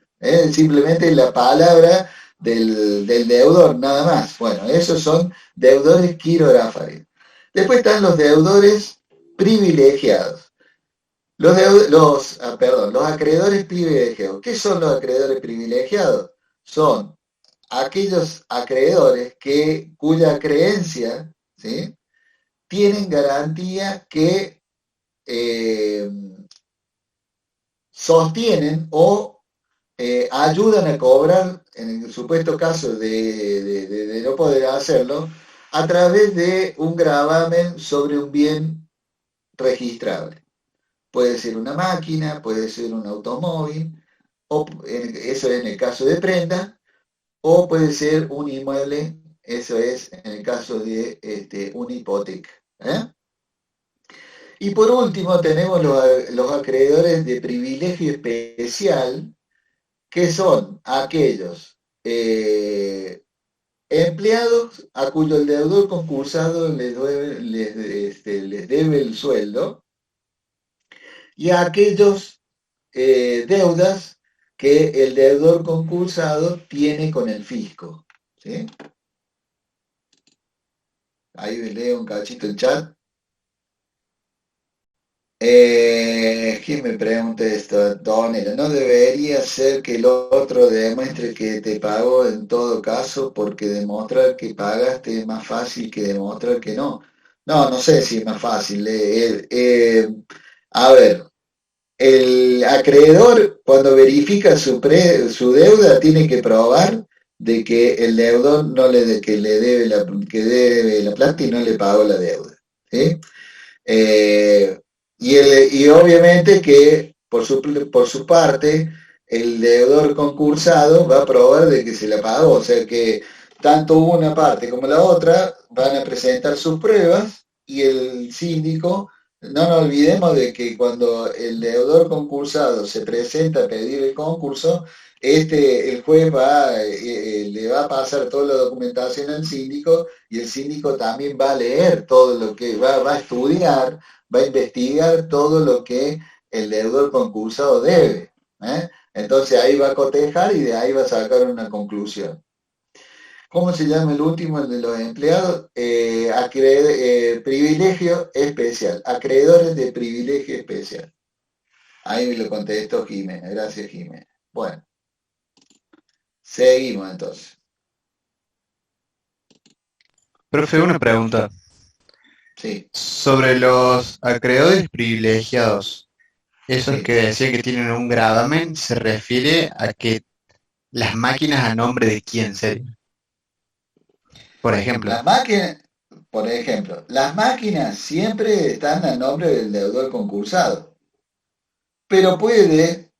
simplemente la palabra del deudor, nada más. Bueno, esos son deudores quirografarios. Después están los deudores privilegiados. Los acreedores privilegiados. ¿Qué son los acreedores privilegiados? Son aquellos acreedores cuya creencia, ¿sí?, tienen garantía que eh, sostienen o ayudan a cobrar, en el supuesto caso de no poder hacerlo, a través de un gravamen sobre un bien registrable. Puede ser una máquina, puede ser un automóvil, eso es en el caso de prenda, o puede ser un inmueble, eso es en el caso de una hipoteca. ¿Eh? Y por último tenemos los acreedores de privilegio especial, que son aquellos empleados a cuyo el deudor concursado les debe el sueldo, y a aquellos deudas que el deudor concursado tiene con el fisco. ¿Sí? Ahí leo un cachito el chat. ¿Quién me pregunta esto? Donera, ¿no debería ser que el otro demuestre que te pagó en todo caso? Porque demostrar que pagaste es más fácil que demostrar que no. No, no sé si es más fácil. A ver, el acreedor cuando verifica su deuda tiene que probar de que el deudor no que le debe que debe la plata y no le pagó la deuda. ¿Sí? Eh, y obviamente que por su parte el deudor concursado va a probar de que se la pagó, o sea que tanto una parte como la otra van a presentar sus pruebas y el síndico, no nos olvidemos de que cuando el deudor concursado se presenta a pedir el concurso, el juez le va a pasar toda la documentación al síndico y el síndico también va a leer todo lo que va a estudiar, va a investigar todo lo que el deudor concursado debe. Entonces ahí va a cotejar y de ahí va a sacar una conclusión. ¿Cómo se llama el último, el de los empleados? Privilegio especial, acreedores de privilegio especial. Ahí me lo contestó Jimena, gracias Jimena. Bueno, seguimos entonces. Profe, una pregunta. Sí, Sobre los acreedores privilegiados, esos sí. que decían que tienen un gravamen, se refiere a que las máquinas a nombre de quién serían. Por ejemplo, Las máquinas, por ejemplo, las máquinas siempre están a nombre del deudor concursado, pero puede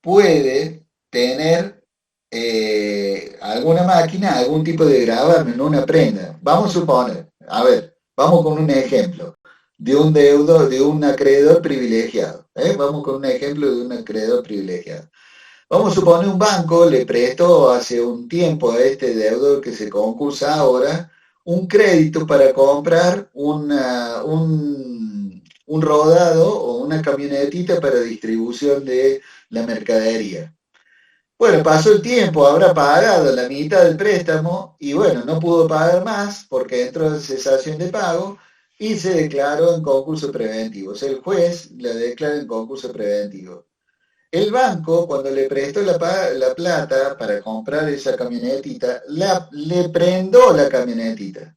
tener alguna máquina, algún tipo de gravamen, no una prenda. Vamos a suponer, a ver, vamos con un ejemplo de un deudor, de un acreedor privilegiado. Vamos con un ejemplo de un acreedor privilegiado. Vamos a suponer un banco le prestó hace un tiempo a este deudor que se concursa ahora un crédito para comprar un rodado o una camionetita para distribución de la mercadería. Bueno, pasó el tiempo, habrá pagado la mitad del préstamo y bueno, no pudo pagar más porque entró en cesación de pago y se declaró en concurso preventivo. O sea, el juez la declara en concurso preventivo. El banco, cuando le prestó la plata para comprar esa camionetita, le prendó la camionetita,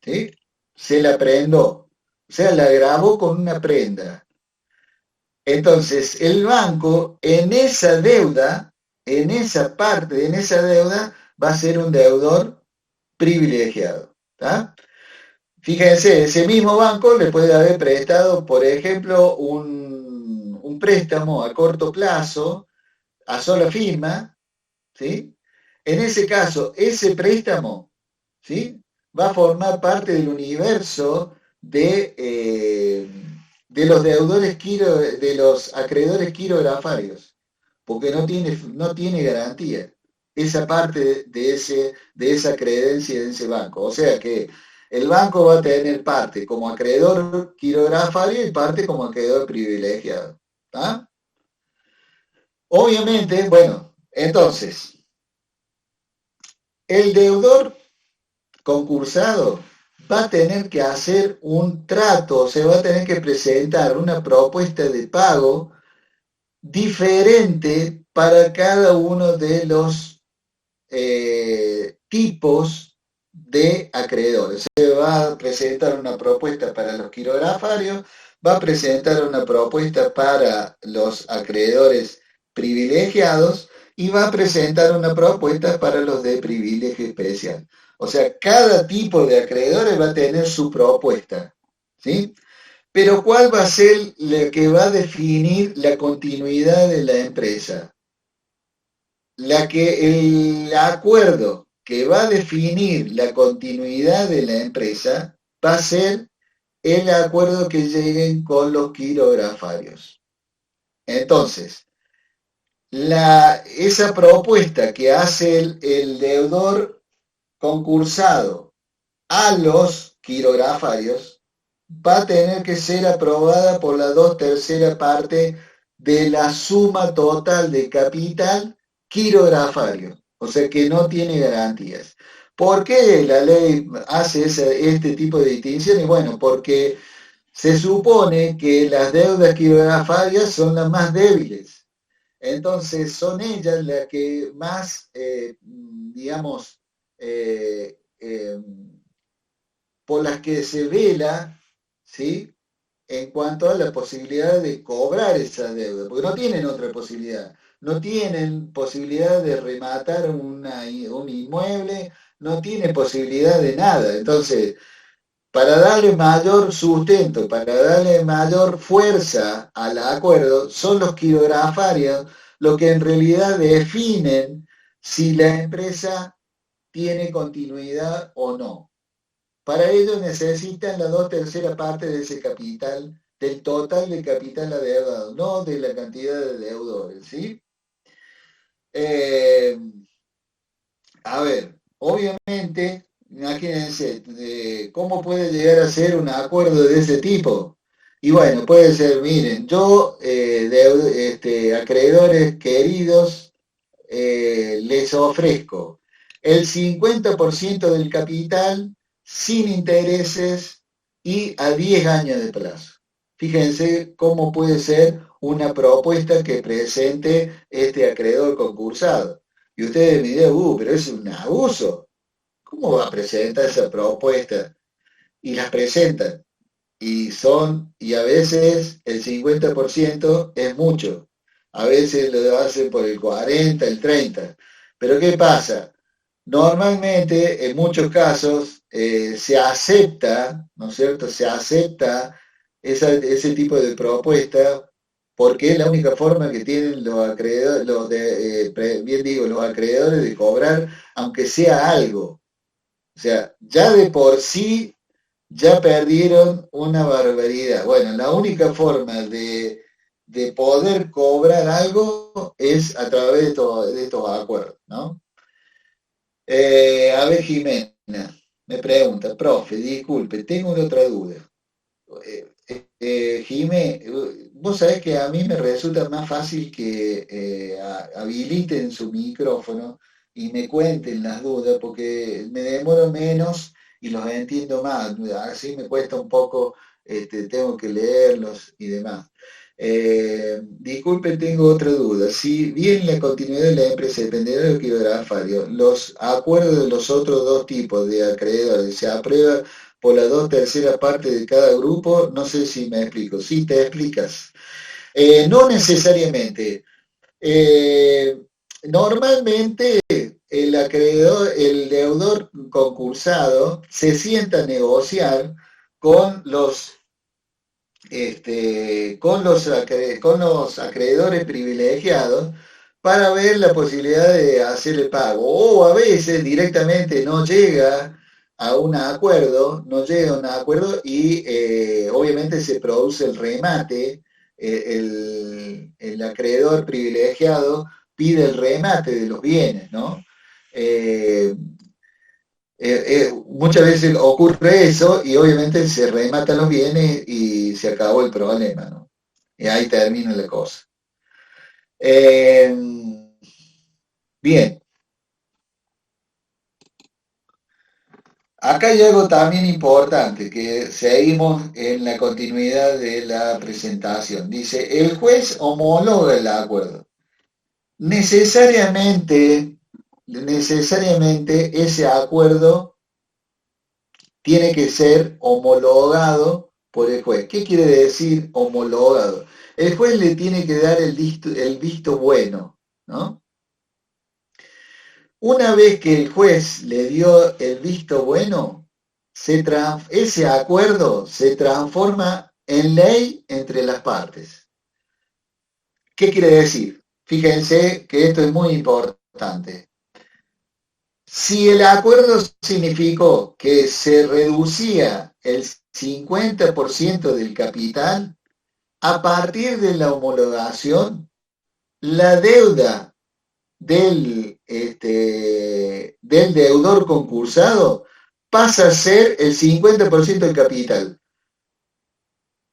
¿sí? Se la prendó, o sea, la grabó con una prenda. Entonces, el banco en esa deuda, en esa parte, en esa deuda, va a ser un deudor privilegiado. ¿Tá? Fíjense, ese mismo banco le puede haber prestado, por ejemplo, un préstamo a corto plazo, a sola firma, ¿sí? En ese caso, ese préstamo, ¿sí? Va a formar parte del universo de los deudores de los acreedores quirografarios, porque no tiene garantía esa parte de esa credencia de ese banco. O sea que el banco va a tener parte como acreedor quirografario y parte como acreedor privilegiado. ¿Tá? Obviamente, bueno, entonces, el deudor concursado va a tener que hacer un trato, o sea, va a tener que presentar una propuesta de pago diferente para cada uno de los tipos de acreedores. Se va a presentar una propuesta para los quirografarios, va a presentar una propuesta para los acreedores privilegiados y va a presentar una propuesta para los de privilegio especial. O sea, cada tipo de acreedores va a tener su propuesta, ¿sí? Pero ¿cuál va a ser la que va a definir la continuidad de la empresa? El acuerdo que va a definir la continuidad de la empresa va a ser el acuerdo que lleguen con los quirografarios. Entonces, esa propuesta que hace el deudor concursado a los quirografarios va a tener que ser aprobada por la 2/3 parte de la suma total de capital quirografario, o sea que no tiene garantías. ¿Por qué la ley hace este tipo de distinciones? Bueno, porque se supone que las deudas quirografarias son las más débiles. Entonces son ellas las que más, digamos, por las que se vela, ¿sí? En cuanto a la posibilidad de cobrar esa deuda, porque no tienen otra posibilidad. No tienen posibilidad de rematar un inmueble, no tienen posibilidad de nada. Entonces, para darle mayor sustento, para darle mayor fuerza al acuerdo, son los quirografarios los que en realidad definen si la empresa tiene continuidad o no. Para ello necesitan la 2/3 parte de ese capital, del total de capital adeudado, no de la cantidad de deudores, ¿sí? A ver, obviamente, imagínense, ¿cómo puede llegar a ser un acuerdo de ese tipo? Y bueno, puede ser, miren, yo, acreedores queridos, les ofrezco el 50% del capital sin intereses y a 10 años de plazo. Fíjense cómo puede ser una propuesta que presente este acreedor concursado. Y ustedes me dirán, pero es un abuso. ¿Cómo va a presentar esa propuesta? Y las presentan. Y a veces el 50% es mucho. A veces lo hacen por el 40, el 30. Pero ¿qué pasa? Normalmente, en muchos casos, se acepta, ¿no es cierto? Se acepta ese tipo de propuesta porque es la única forma que tienen los acreedores, los acreedores de cobrar, aunque sea algo. O sea, ya de por sí ya perdieron una barbaridad. Bueno, la única forma de poder cobrar algo es a través de estos acuerdos, ¿no? A ver, Jimena, me pregunta, profe, disculpe, tengo una otra duda. vos sabés que a mí me resulta más fácil que habiliten su micrófono y me cuenten las dudas porque me demoro menos y los entiendo más. Así me cuesta un poco, tengo que leerlos y demás. Disculpen, tengo otra duda. Si bien la continuidad de la empresa dependerá de lo que Fario, los acuerdos de los otros dos tipos de acreedores se aprueba por las dos terceras partes de cada grupo, no sé si me explico. Sí, te explicas. No necesariamente. Eh, Normalmente el acreedor, el deudor concursado se sienta a negociar con con los acreedores privilegiados para ver la posibilidad de hacer el pago. O a veces directamente no llega a un acuerdo, y obviamente se produce el remate, el acreedor privilegiado pide el remate de los bienes, ¿no? Eh, Muchas veces ocurre eso y obviamente se rematan los bienes y se acabó el problema, ¿no? Y ahí termina la cosa. Eh, Bien, acá hay algo también importante, que seguimos en la continuidad de la presentación. Dice, el juez homologa el acuerdo. Necesariamente ese acuerdo tiene que ser homologado por el juez. ¿Qué quiere decir homologado? El juez le tiene que dar el visto bueno, ¿no? Una vez que el juez le dio el visto bueno, ese acuerdo se transforma en ley entre las partes. ¿Qué quiere decir? Fíjense que esto es muy importante. Si el acuerdo significó que se reducía el 50% del capital, a partir de la homologación, la deuda del deudor concursado pasa a ser el 50% del capital.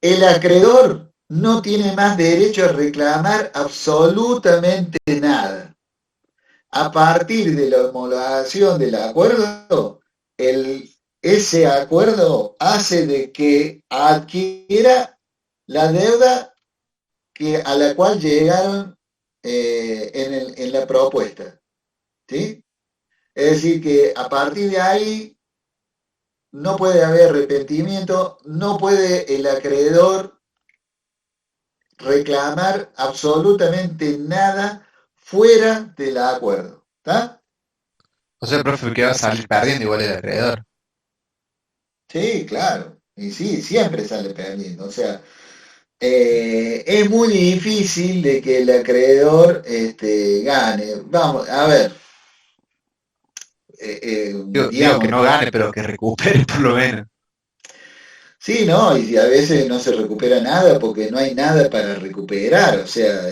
El acreedor no tiene más derecho a reclamar absolutamente nada. A partir de la homologación del acuerdo, ese acuerdo hace de que adquiera la deuda a la cual llegaron en la propuesta. ¿Sí? Es decir, que a partir de ahí no puede haber arrepentimiento, no puede el acreedor reclamar absolutamente nada fuera del acuerdo. ¿Está? O sea, profe, que va a salir perdiendo igual el acreedor. Sí, claro. Y sí, siempre sale perdiendo. O sea, es muy difícil de que el acreedor gane. Vamos, a ver, Digo que digamos, no gane, pero que recupere por lo menos. sí, ¿no? Y a veces no se recupera nada porque no hay nada para recuperar. O sea,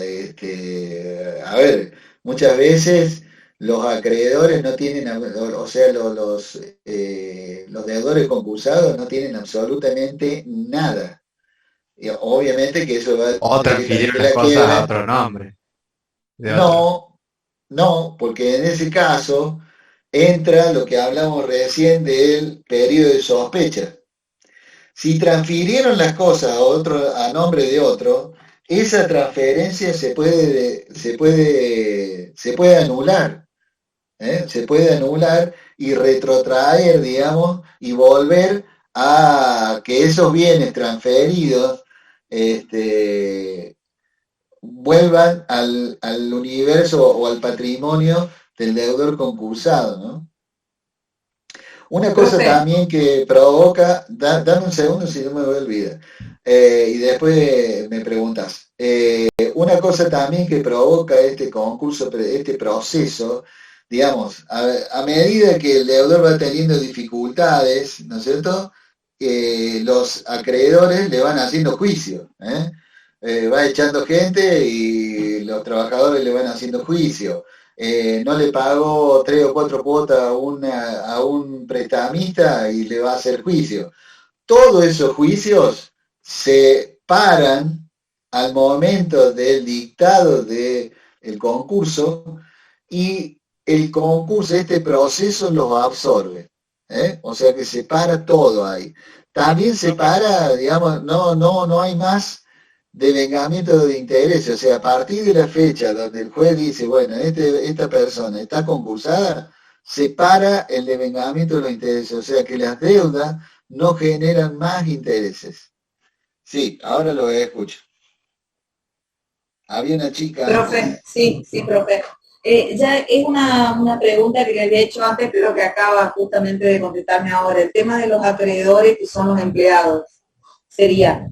a ver, muchas veces los acreedores no tienen, o sea, los deudores concursados no tienen absolutamente nada. Y obviamente que eso va O transfirieron directamente a las la cosas a quiebra. otro nombre, de otro. No, no, porque en ese caso entra lo que hablamos recién del periodo de sospecha. Si transfirieron las cosas a nombre de otro, esa transferencia se puede anular, ¿eh? Se puede anular y retrotraer, digamos, y volver a que esos bienes transferidos este, vuelvan al universo o al patrimonio del deudor concursado, ¿no? Una cosa Profe, también que provoca, dame un segundo si no me voy a olvidar, y después me preguntas. Una cosa también que provoca este concurso, este proceso, digamos, a medida que el deudor va teniendo dificultades, ¿no es cierto? Los acreedores le van haciendo juicio, ¿eh? Va echando gente y los trabajadores le van haciendo juicio. No le pagó 3 o 4 cuotas a un prestamista y le va a hacer juicio. Todos esos juicios se paran al momento del dictado del concurso y el concurso, este proceso los absorbe. O sea que separa todo ahí. También separa, digamos, no hay más devengamiento de intereses. O sea, a partir de la fecha donde el juez dice, bueno, esta persona está concursada, separa el devengamiento de los intereses. O sea que las deudas no generan más intereses. Sí, ahora lo escucho. Había una chica Profe, antes. sí, profe. Ya es una pregunta que le había hecho antes, pero que acaba justamente de contestarme ahora. El tema de los acreedores, que son los empleados, sería,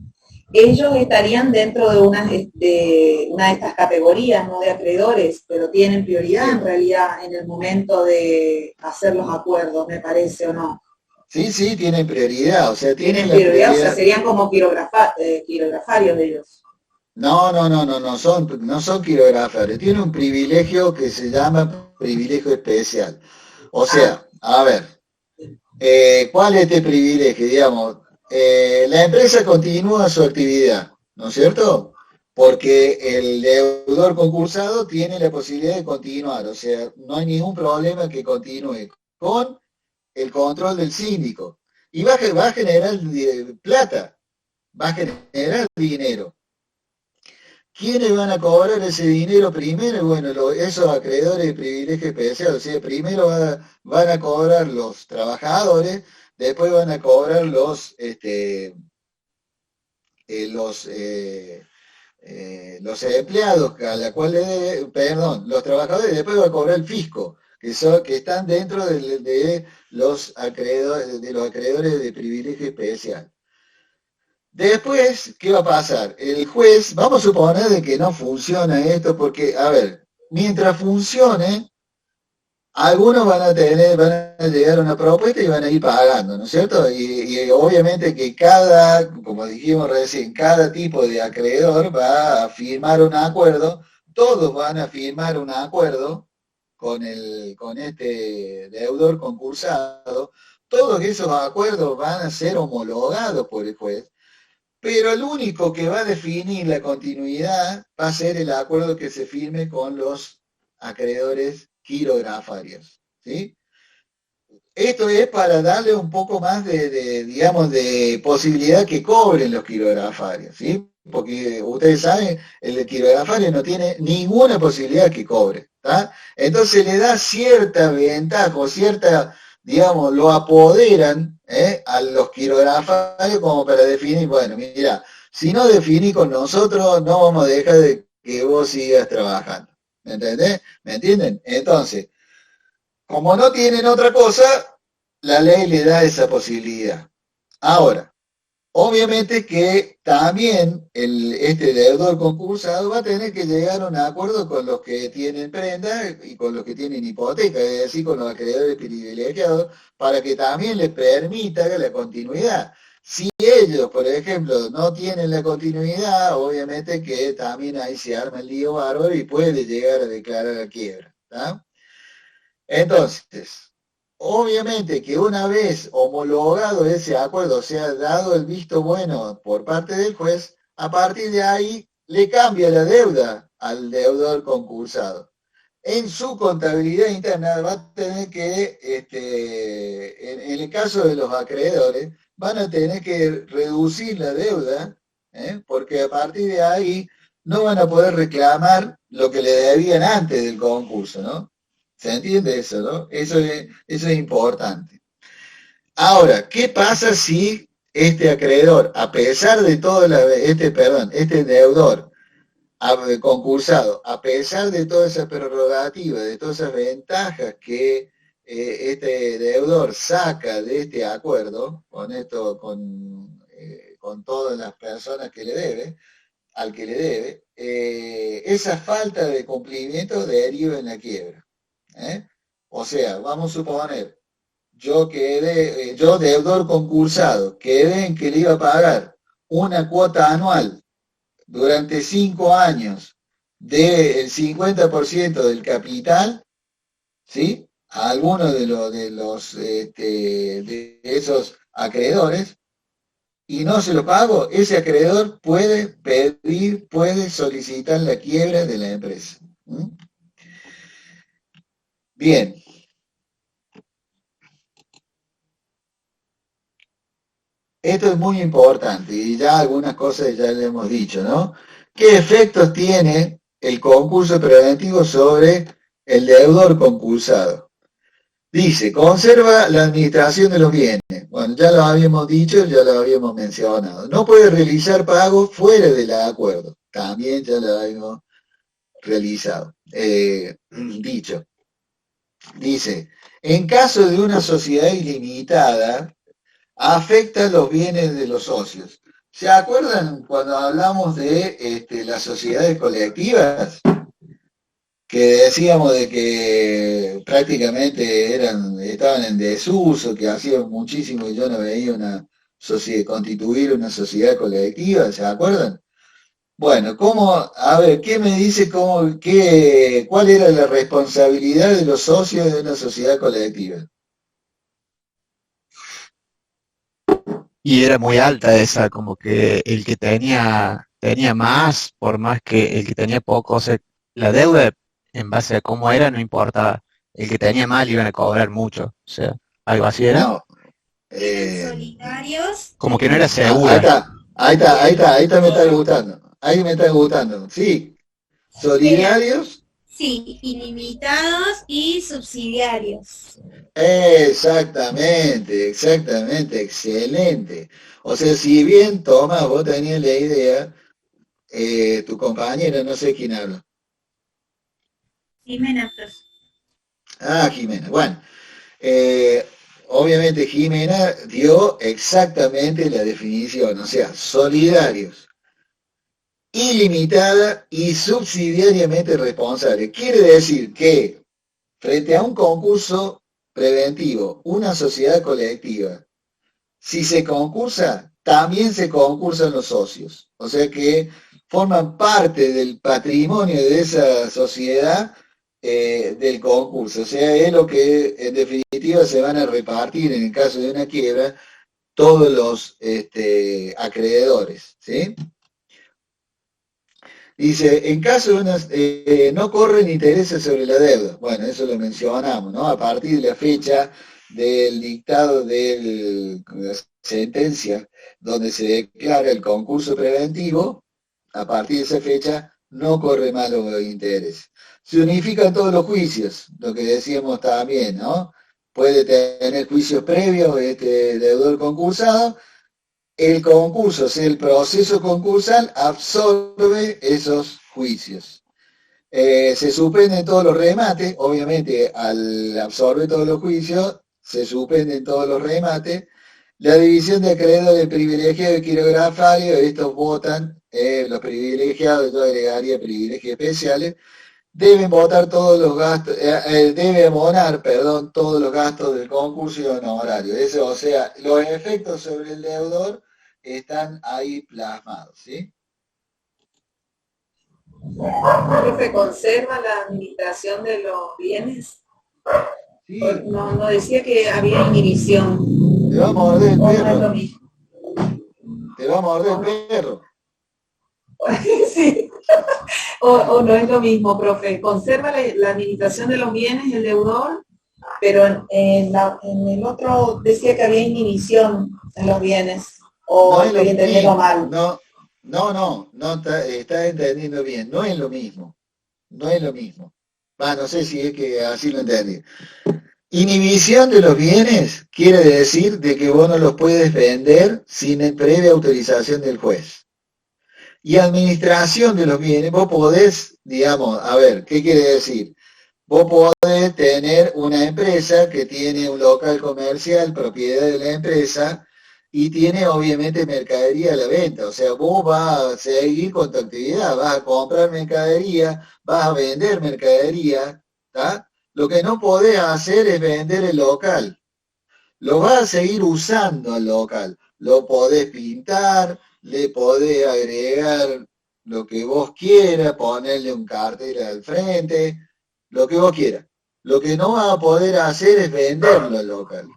ellos estarían dentro de una de estas categorías, ¿no?, de acreedores, pero tienen prioridad en realidad en el momento de hacer los acuerdos, me parece, ¿o no? Sí, tienen prioridad, o sea, tienen Tienen la prioridad, o sea, prioridad. serían como quirografarios de ellos. No son quirografarios, tienen un privilegio que se llama privilegio especial. O sea, a ver, ¿cuál es este privilegio? Digamos, la empresa continúa su actividad, ¿no es cierto? Porque el deudor concursado tiene la posibilidad de continuar, o sea, no hay ningún problema que continúe con el control del síndico. Y va a generar plata, va a generar dinero. ¿Quiénes van a cobrar ese dinero primero? Bueno, esos acreedores de privilegio especial, o sea, primero van a cobrar los trabajadores, después van a cobrar los empleados a la cual perdón, los trabajadores, después va a cobrar el fisco, que están dentro de los acreedores de privilegio especial. Después, ¿qué va a pasar? El juez, vamos a suponer de que no funciona esto, porque, a ver, mientras funcione, algunos van a llegar a una propuesta y van a ir pagando, ¿no es cierto? Y obviamente que como dijimos recién, cada tipo de acreedor va a firmar un acuerdo, todos van a firmar un acuerdo con este deudor concursado, todos esos acuerdos van a ser homologados por el juez. Pero el único que va a definir la continuidad va a ser el acuerdo que se firme con los acreedores quirografarios, ¿sí? Esto es para darle un poco más digamos, de posibilidad que cobren los quirografarios, ¿sí? Porque ustedes saben, el quirografario no tiene ninguna posibilidad que cobre, ¿tá? Entonces le da cierta ventaja o cierta, digamos, lo apoderan a los quirografarios como para definir, bueno, mira, si no definís con nosotros, no vamos a dejar de que vos sigas trabajando. ¿Me entendés? ¿Me entienden? Entonces, como no tienen otra cosa, la ley le da esa posibilidad. Ahora, obviamente que también este deudor concursado va a tener que llegar a un acuerdo con los que tienen prenda y con los que tienen hipoteca, es decir, con los acreedores privilegiados, para que también les permita la continuidad. Si ellos, por ejemplo, no tienen la continuidad, obviamente que también ahí se arma el lío bárbaro y puede llegar a declarar la quiebra, ¿tá? Entonces, obviamente que una vez homologado ese acuerdo, o sea, dado el visto bueno por parte del juez, a partir de ahí le cambia la deuda al deudor concursado. En su contabilidad interna va a tener que, en el caso de los acreedores, van a tener que reducir la deuda, porque a partir de ahí no van a poder reclamar lo que le debían antes del concurso, ¿no? ¿Se entiende eso, no? Eso es importante. Ahora, ¿qué pasa si este acreedor, a pesar de todo, este deudor concursado, a pesar de todas esas prerrogativas, de todas esas ventajas que este deudor saca de este acuerdo, con todas las personas que le debe, al que le debe, esa falta de cumplimiento deriva en la quiebra? O sea, vamos a suponer, yo deudor concursado, quedé en que le iba a pagar una cuota anual durante 5 años del 50% del capital, ¿sí? A alguno de esos acreedores, y no se lo pago, ese acreedor puede solicitar la quiebra de la empresa. ¿Mm? Bien. Esto es muy importante y ya algunas cosas ya le hemos dicho, ¿no? ¿Qué efectos tiene el concurso preventivo sobre el deudor concursado? Dice, conserva la administración de los bienes. Bueno, ya lo habíamos dicho, ya lo habíamos mencionado. No puede realizar pagos fuera del acuerdo. También ya lo habíamos realizado. Dicho. Dice, en caso de una sociedad ilimitada, afecta los bienes de los socios. ¿Se acuerdan cuando hablamos de las sociedades colectivas? Que decíamos de que prácticamente estaban en desuso, que hacía muchísimo que yo no veía constituir una sociedad colectiva, ¿se acuerdan? Bueno, a ver, ¿qué me dice cuál era la responsabilidad de los socios de una sociedad colectiva? Y era muy alta esa, como que el que tenía más, por más que el que tenía poco, o sea, la deuda en base a cómo era no importaba. El que tenía mal iban a cobrar mucho, o sea, algo así era. No, Solidarios. Como que no era ahí segura. está, ahí está, me está gustando. Ahí me está gustando. Sí, solidarios. Sí, ilimitados y subsidiarios. Exactamente, excelente. O sea, si bien, Tomás, vos tenías la idea, tu compañera, no sé quién habla. Jimena, profe. Ah, Jimena. Bueno, obviamente Jimena dio exactamente la definición, o sea, solidarios, ilimitada y subsidiariamente responsable. Quiere decir que frente a un concurso preventivo, una sociedad colectiva, si se concursa, también se concursan los socios. O sea que forman parte del patrimonio de esa sociedad del concurso. O sea, es lo que en definitiva se van a repartir en el caso de una quiebra todos los acreedores. ¿Sí? Dice, en caso de no corren intereses sobre la deuda. Bueno, eso lo mencionamos, ¿no? A partir de la fecha del dictado de la sentencia donde se declara el concurso preventivo, a partir de esa fecha no corre más los intereses. Se unifican todos los juicios, lo que decíamos también, ¿no? Puede tener juicios previos deudor concursado. El concurso, o sea, el proceso concursal absorbe esos juicios. Se suspenden todos los remates, obviamente al absorber todos los juicios, se suspenden todos los remates. La división de acreedores privilegiados y quirografarios, estos votan, los privilegiados, yo agregaría privilegios especiales, deben votar todos los gastos, debe abonar, perdón, todos los gastos del concurso y honorarios. Eso, o sea, los efectos sobre el deudor están ahí plasmados, ¿sí? ¿Se conserva la administración de los bienes? Sí. No decía que había inhibición. Te va a morder el ¿O no es lo perro. mismo? Te va a morder el perro. Sí. O no es lo mismo, profe. Conserva la administración de los bienes el deudor, pero en el otro decía que había inhibición en los bienes. O No es lo estoy entendiendo mismo. mal. No está entendiendo bien. No es lo mismo. No es lo mismo. No sé si es que así lo entendí. Inhibición de los bienes quiere decir de que vos no los puedes vender sin previa autorización del juez. Y administración de los bienes, vos podés, digamos, a ver, ¿qué quiere decir? Vos podés tener una empresa que tiene un local comercial, propiedad de la empresa, y tiene obviamente mercadería a la venta. O sea, vos vas a seguir con tu actividad, vas a comprar mercadería, vas a vender mercadería, ¿tá? Lo que no podés hacer es vender el local. Lo vas a seguir usando el local. Lo podés pintar, le podés agregar lo que vos quieras, ponerle un cartel al frente, lo que vos quieras. Lo que no vas a poder hacer es venderlo al local.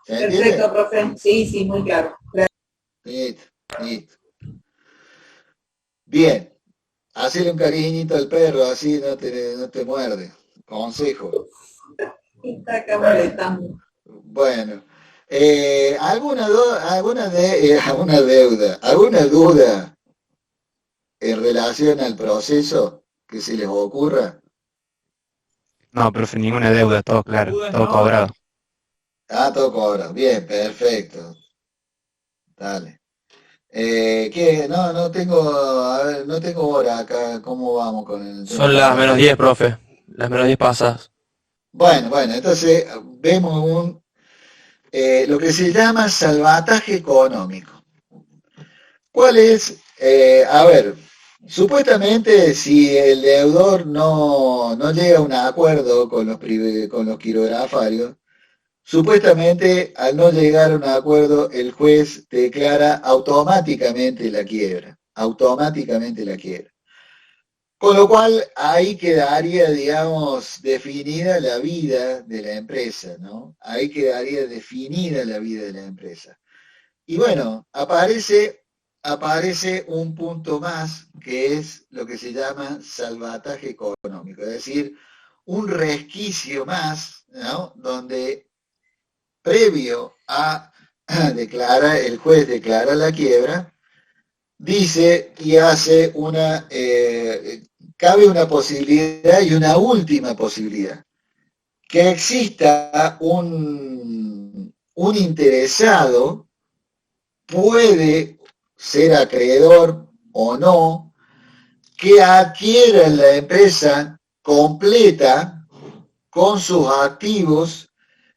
¿Se entiende? Perfecto, profe. Sí, muy claro. Listo, listo. Bien, hacerle un cariñito al perro, así no te muerde. Consejo. Está acá molestando. Bueno, ¿alguna deuda, alguna duda en relación al proceso que se les ocurra? No, profe, ninguna deuda, todo claro, Dudas, todo ¿no? cobrado. Ah, todo cobra. Bien, perfecto. Dale. ¿Qué? No, no tengo, a ver, no tengo hora acá. ¿Cómo vamos con el tema Son las menos horario? 10, profe. Las menos 10 pasadas. Bueno, entonces vemos lo que se llama salvataje económico. ¿Cuál es? A ver, supuestamente si el deudor no llega a un acuerdo con los quirografarios, supuestamente al no llegar a un acuerdo el juez declara automáticamente la quiebra, automáticamente la quiebra. Con lo cual ahí quedaría, digamos, definida la vida de la empresa, ¿no? Ahí quedaría definida la vida de la empresa. Y bueno, aparece un punto más que es lo que se llama salvataje económico, es decir, un resquicio más, ¿no? Donde previo a declarar, el juez declara la quiebra, dice y hace cabe una posibilidad y una última posibilidad, que exista un interesado, puede ser acreedor o no, que adquiera la empresa completa con sus activos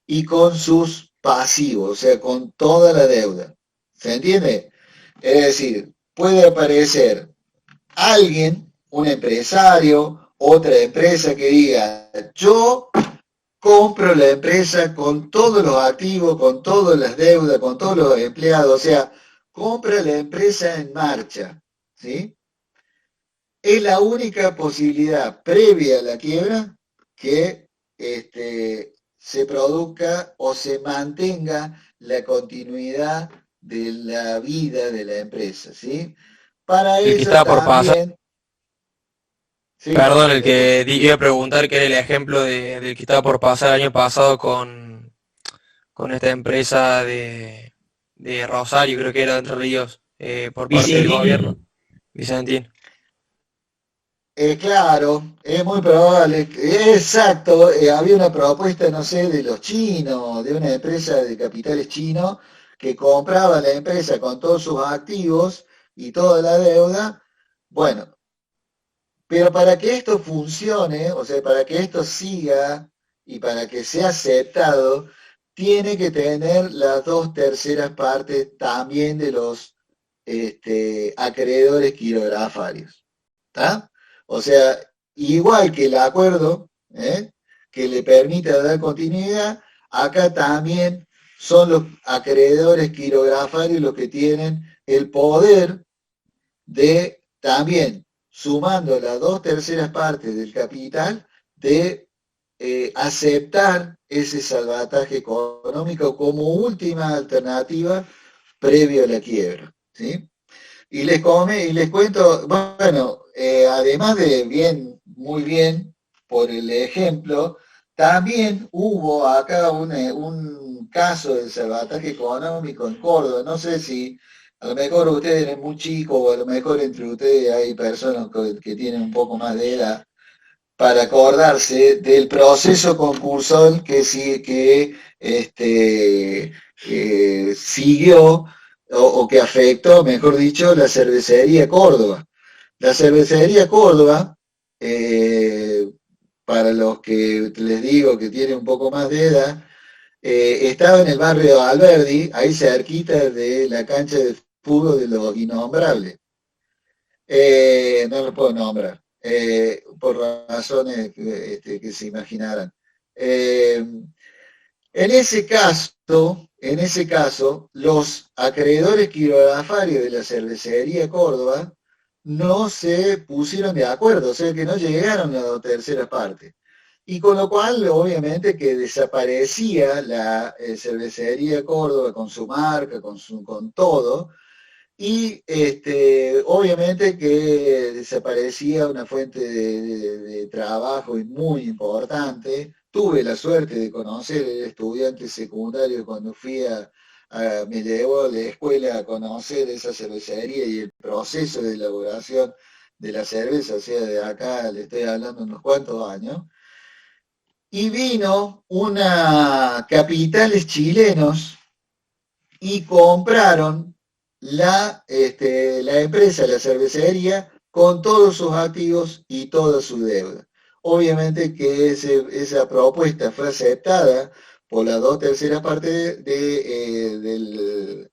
y con sus pasivos, o sea, con toda la deuda. ¿Se entiende? Es decir, puede aparecer alguien, un empresario, otra empresa que diga, yo compro la empresa con todos los activos, con todas las deudas, con todos los empleados, o sea, compra la empresa en marcha, ¿sí? Es la única posibilidad previa a la quiebra que se produzca o se mantenga la continuidad de la vida de la empresa, ¿sí? Para El que eso estaba por pasar, también, sí, perdón, le escucho. iba a preguntar que era el ejemplo del que estaba por pasar el año pasado con esta empresa de Rosario, creo que era de Entre Ríos, por parte del gobierno, Vicentín. Claro, es muy probable, exacto, había una propuesta, no sé, de los chinos, de una empresa de capitales chinos, que compraba la empresa con todos sus activos y toda la deuda. Bueno, pero para que esto funcione, o sea, para que esto siga y para que sea aceptado, tiene que tener las dos terceras partes también de los acreedores quirografarios. ¿Está? O sea, igual que el acuerdo que le permite dar continuidad, acá también son los acreedores quirografarios los que tienen el poder de también, sumando las dos terceras partes del capital, de aceptar ese salvataje económico como última alternativa previo a la quiebra. ¿Sí? Y les cuento, bueno, además de bien, muy bien, por el ejemplo, también hubo acá un caso de salvataje económico en Córdoba. No sé si a lo mejor ustedes eran muy chicos o a lo mejor entre ustedes hay personas que tienen un poco más de edad para acordarse del proceso concursal que, sí, que siguió o que afectó, mejor dicho, la cervecería Córdoba. La cervecería Córdoba, eh, para los que les digo que tienen un poco más de edad, estaba en el barrio de Alberdi, ahí cerquita de la cancha de fútbol de los Innombrables. No lo puedo nombrar, por razones que se imaginarán. En ese caso, los acreedores quirografarios de la cervecería Córdoba no se pusieron de acuerdo, o sea que no llegaron a la tercera parte. Y con lo cual, obviamente, que desaparecía la cervecería Córdoba con su marca, con todo, y obviamente que desaparecía una fuente de trabajo muy importante. Tuve la suerte de conocer el estudiante secundario cuando me llevó a la escuela a conocer esa cervecería y el proceso de elaboración de la cerveza, o sea, de acá le estoy hablando unos cuantos años, y vino capitales chilenos y compraron la empresa, la cervecería, con todos sus activos y toda su deuda. Obviamente que esa propuesta fue aceptada por las 2/3 partes de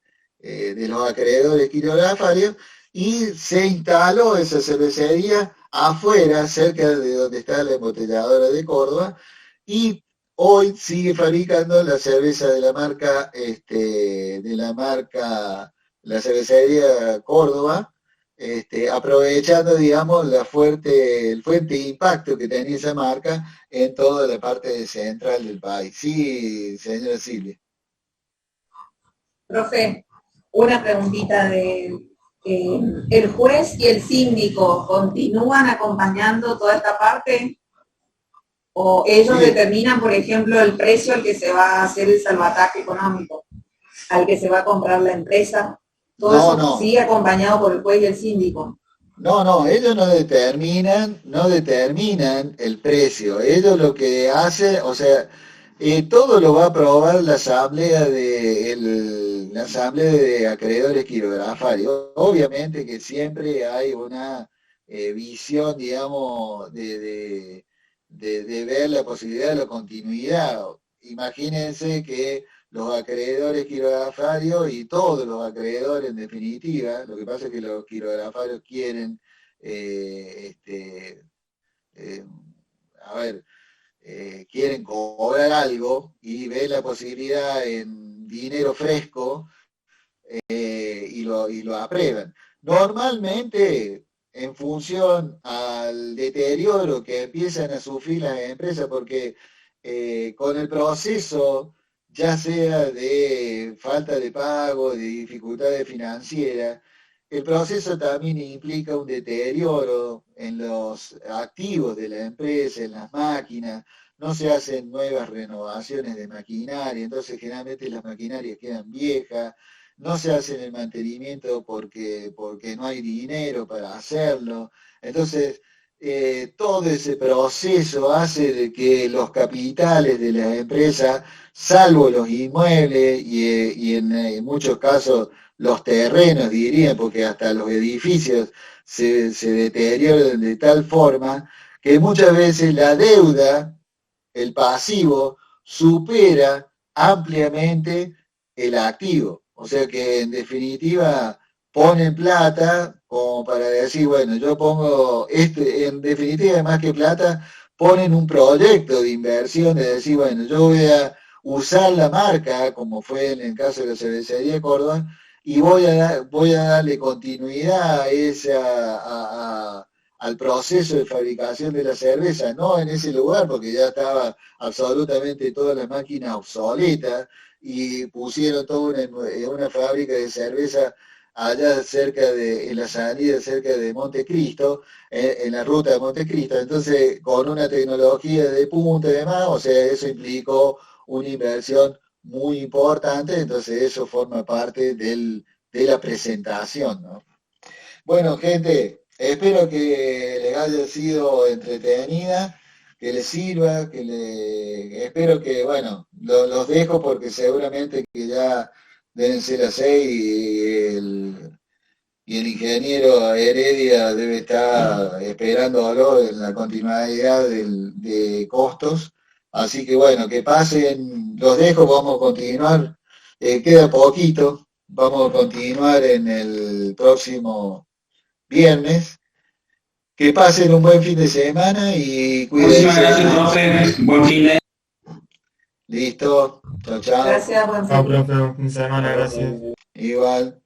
los acreedores quirografarios y se instaló esa cervecería afuera, cerca de donde está la embotelladora de Córdoba, y hoy sigue fabricando la cerveza de la cervecería Córdoba, aprovechando, digamos, el fuerte impacto que tenía esa marca en toda la parte central del país. Sí, señora Silvia. Profe, una preguntita ¿el juez y el síndico continúan acompañando toda esta parte? ¿O ellos determinan, por ejemplo, el precio al que se va a hacer el salvataje económico, al que se va a comprar la empresa? Todo eso sigue acompañado por el juez y el síndico. No, ellos no determinan el precio. Ellos lo que hacen, o sea, todo lo va a aprobar la asamblea de acreedores quirografarios. Obviamente que siempre hay una visión, digamos, de ver la posibilidad de la continuidad. Imagínense que los acreedores quirografarios y todos los acreedores en definitiva, lo que pasa es que los quirografarios quieren, quieren cobrar algo y ven la posibilidad en dinero fresco y lo aprueban. Normalmente, en función al deterioro que empiezan a sufrir las empresas, porque con el proceso, ya sea de falta de pago, de dificultades financieras, el proceso también implica un deterioro en los activos de la empresa, en las máquinas, no se hacen nuevas renovaciones de maquinaria, entonces generalmente las maquinarias quedan viejas, no se hace el mantenimiento porque no hay dinero para hacerlo. Entonces, todo ese proceso hace de que los capitales de las empresas, salvo los inmuebles y en muchos casos los terrenos, dirían, porque hasta los edificios se deterioran de tal forma que muchas veces la deuda, el pasivo, supera ampliamente el activo. O sea que en definitiva ponen plata como para decir, bueno, yo pongo en definitiva más que plata, ponen un proyecto de inversión de decir, bueno, yo voy a usar la marca, como fue en el caso de la cervecería de Córdoba, y voy a darle continuidad al proceso de fabricación de la cerveza, no en ese lugar, porque ya estaba absolutamente todas las máquinas obsoletas, y pusieron toda una fábrica de cerveza allá en la salida cerca de Montecristo, en la ruta de Montecristo, entonces con una tecnología de punta y demás, o sea, eso implicó una inversión muy importante, entonces eso forma parte de la presentación, ¿no? Bueno, gente, espero que les haya sido entretenida, que les sirva, espero que, bueno, los dejo porque seguramente que ya deben ser las 6 y el ingeniero Heredia debe estar esperándolo en la continuidad de costos. Así que bueno, que pasen, los dejo, vamos a continuar, queda poquito, vamos a continuar en el próximo viernes. Que pasen un buen fin de semana y cuídense. Muchísimas gracias, profe. Buen fin de... Listo. Chao, chao. Gracias, buen fin. Profe, buen fin de semana, gracias. Igual.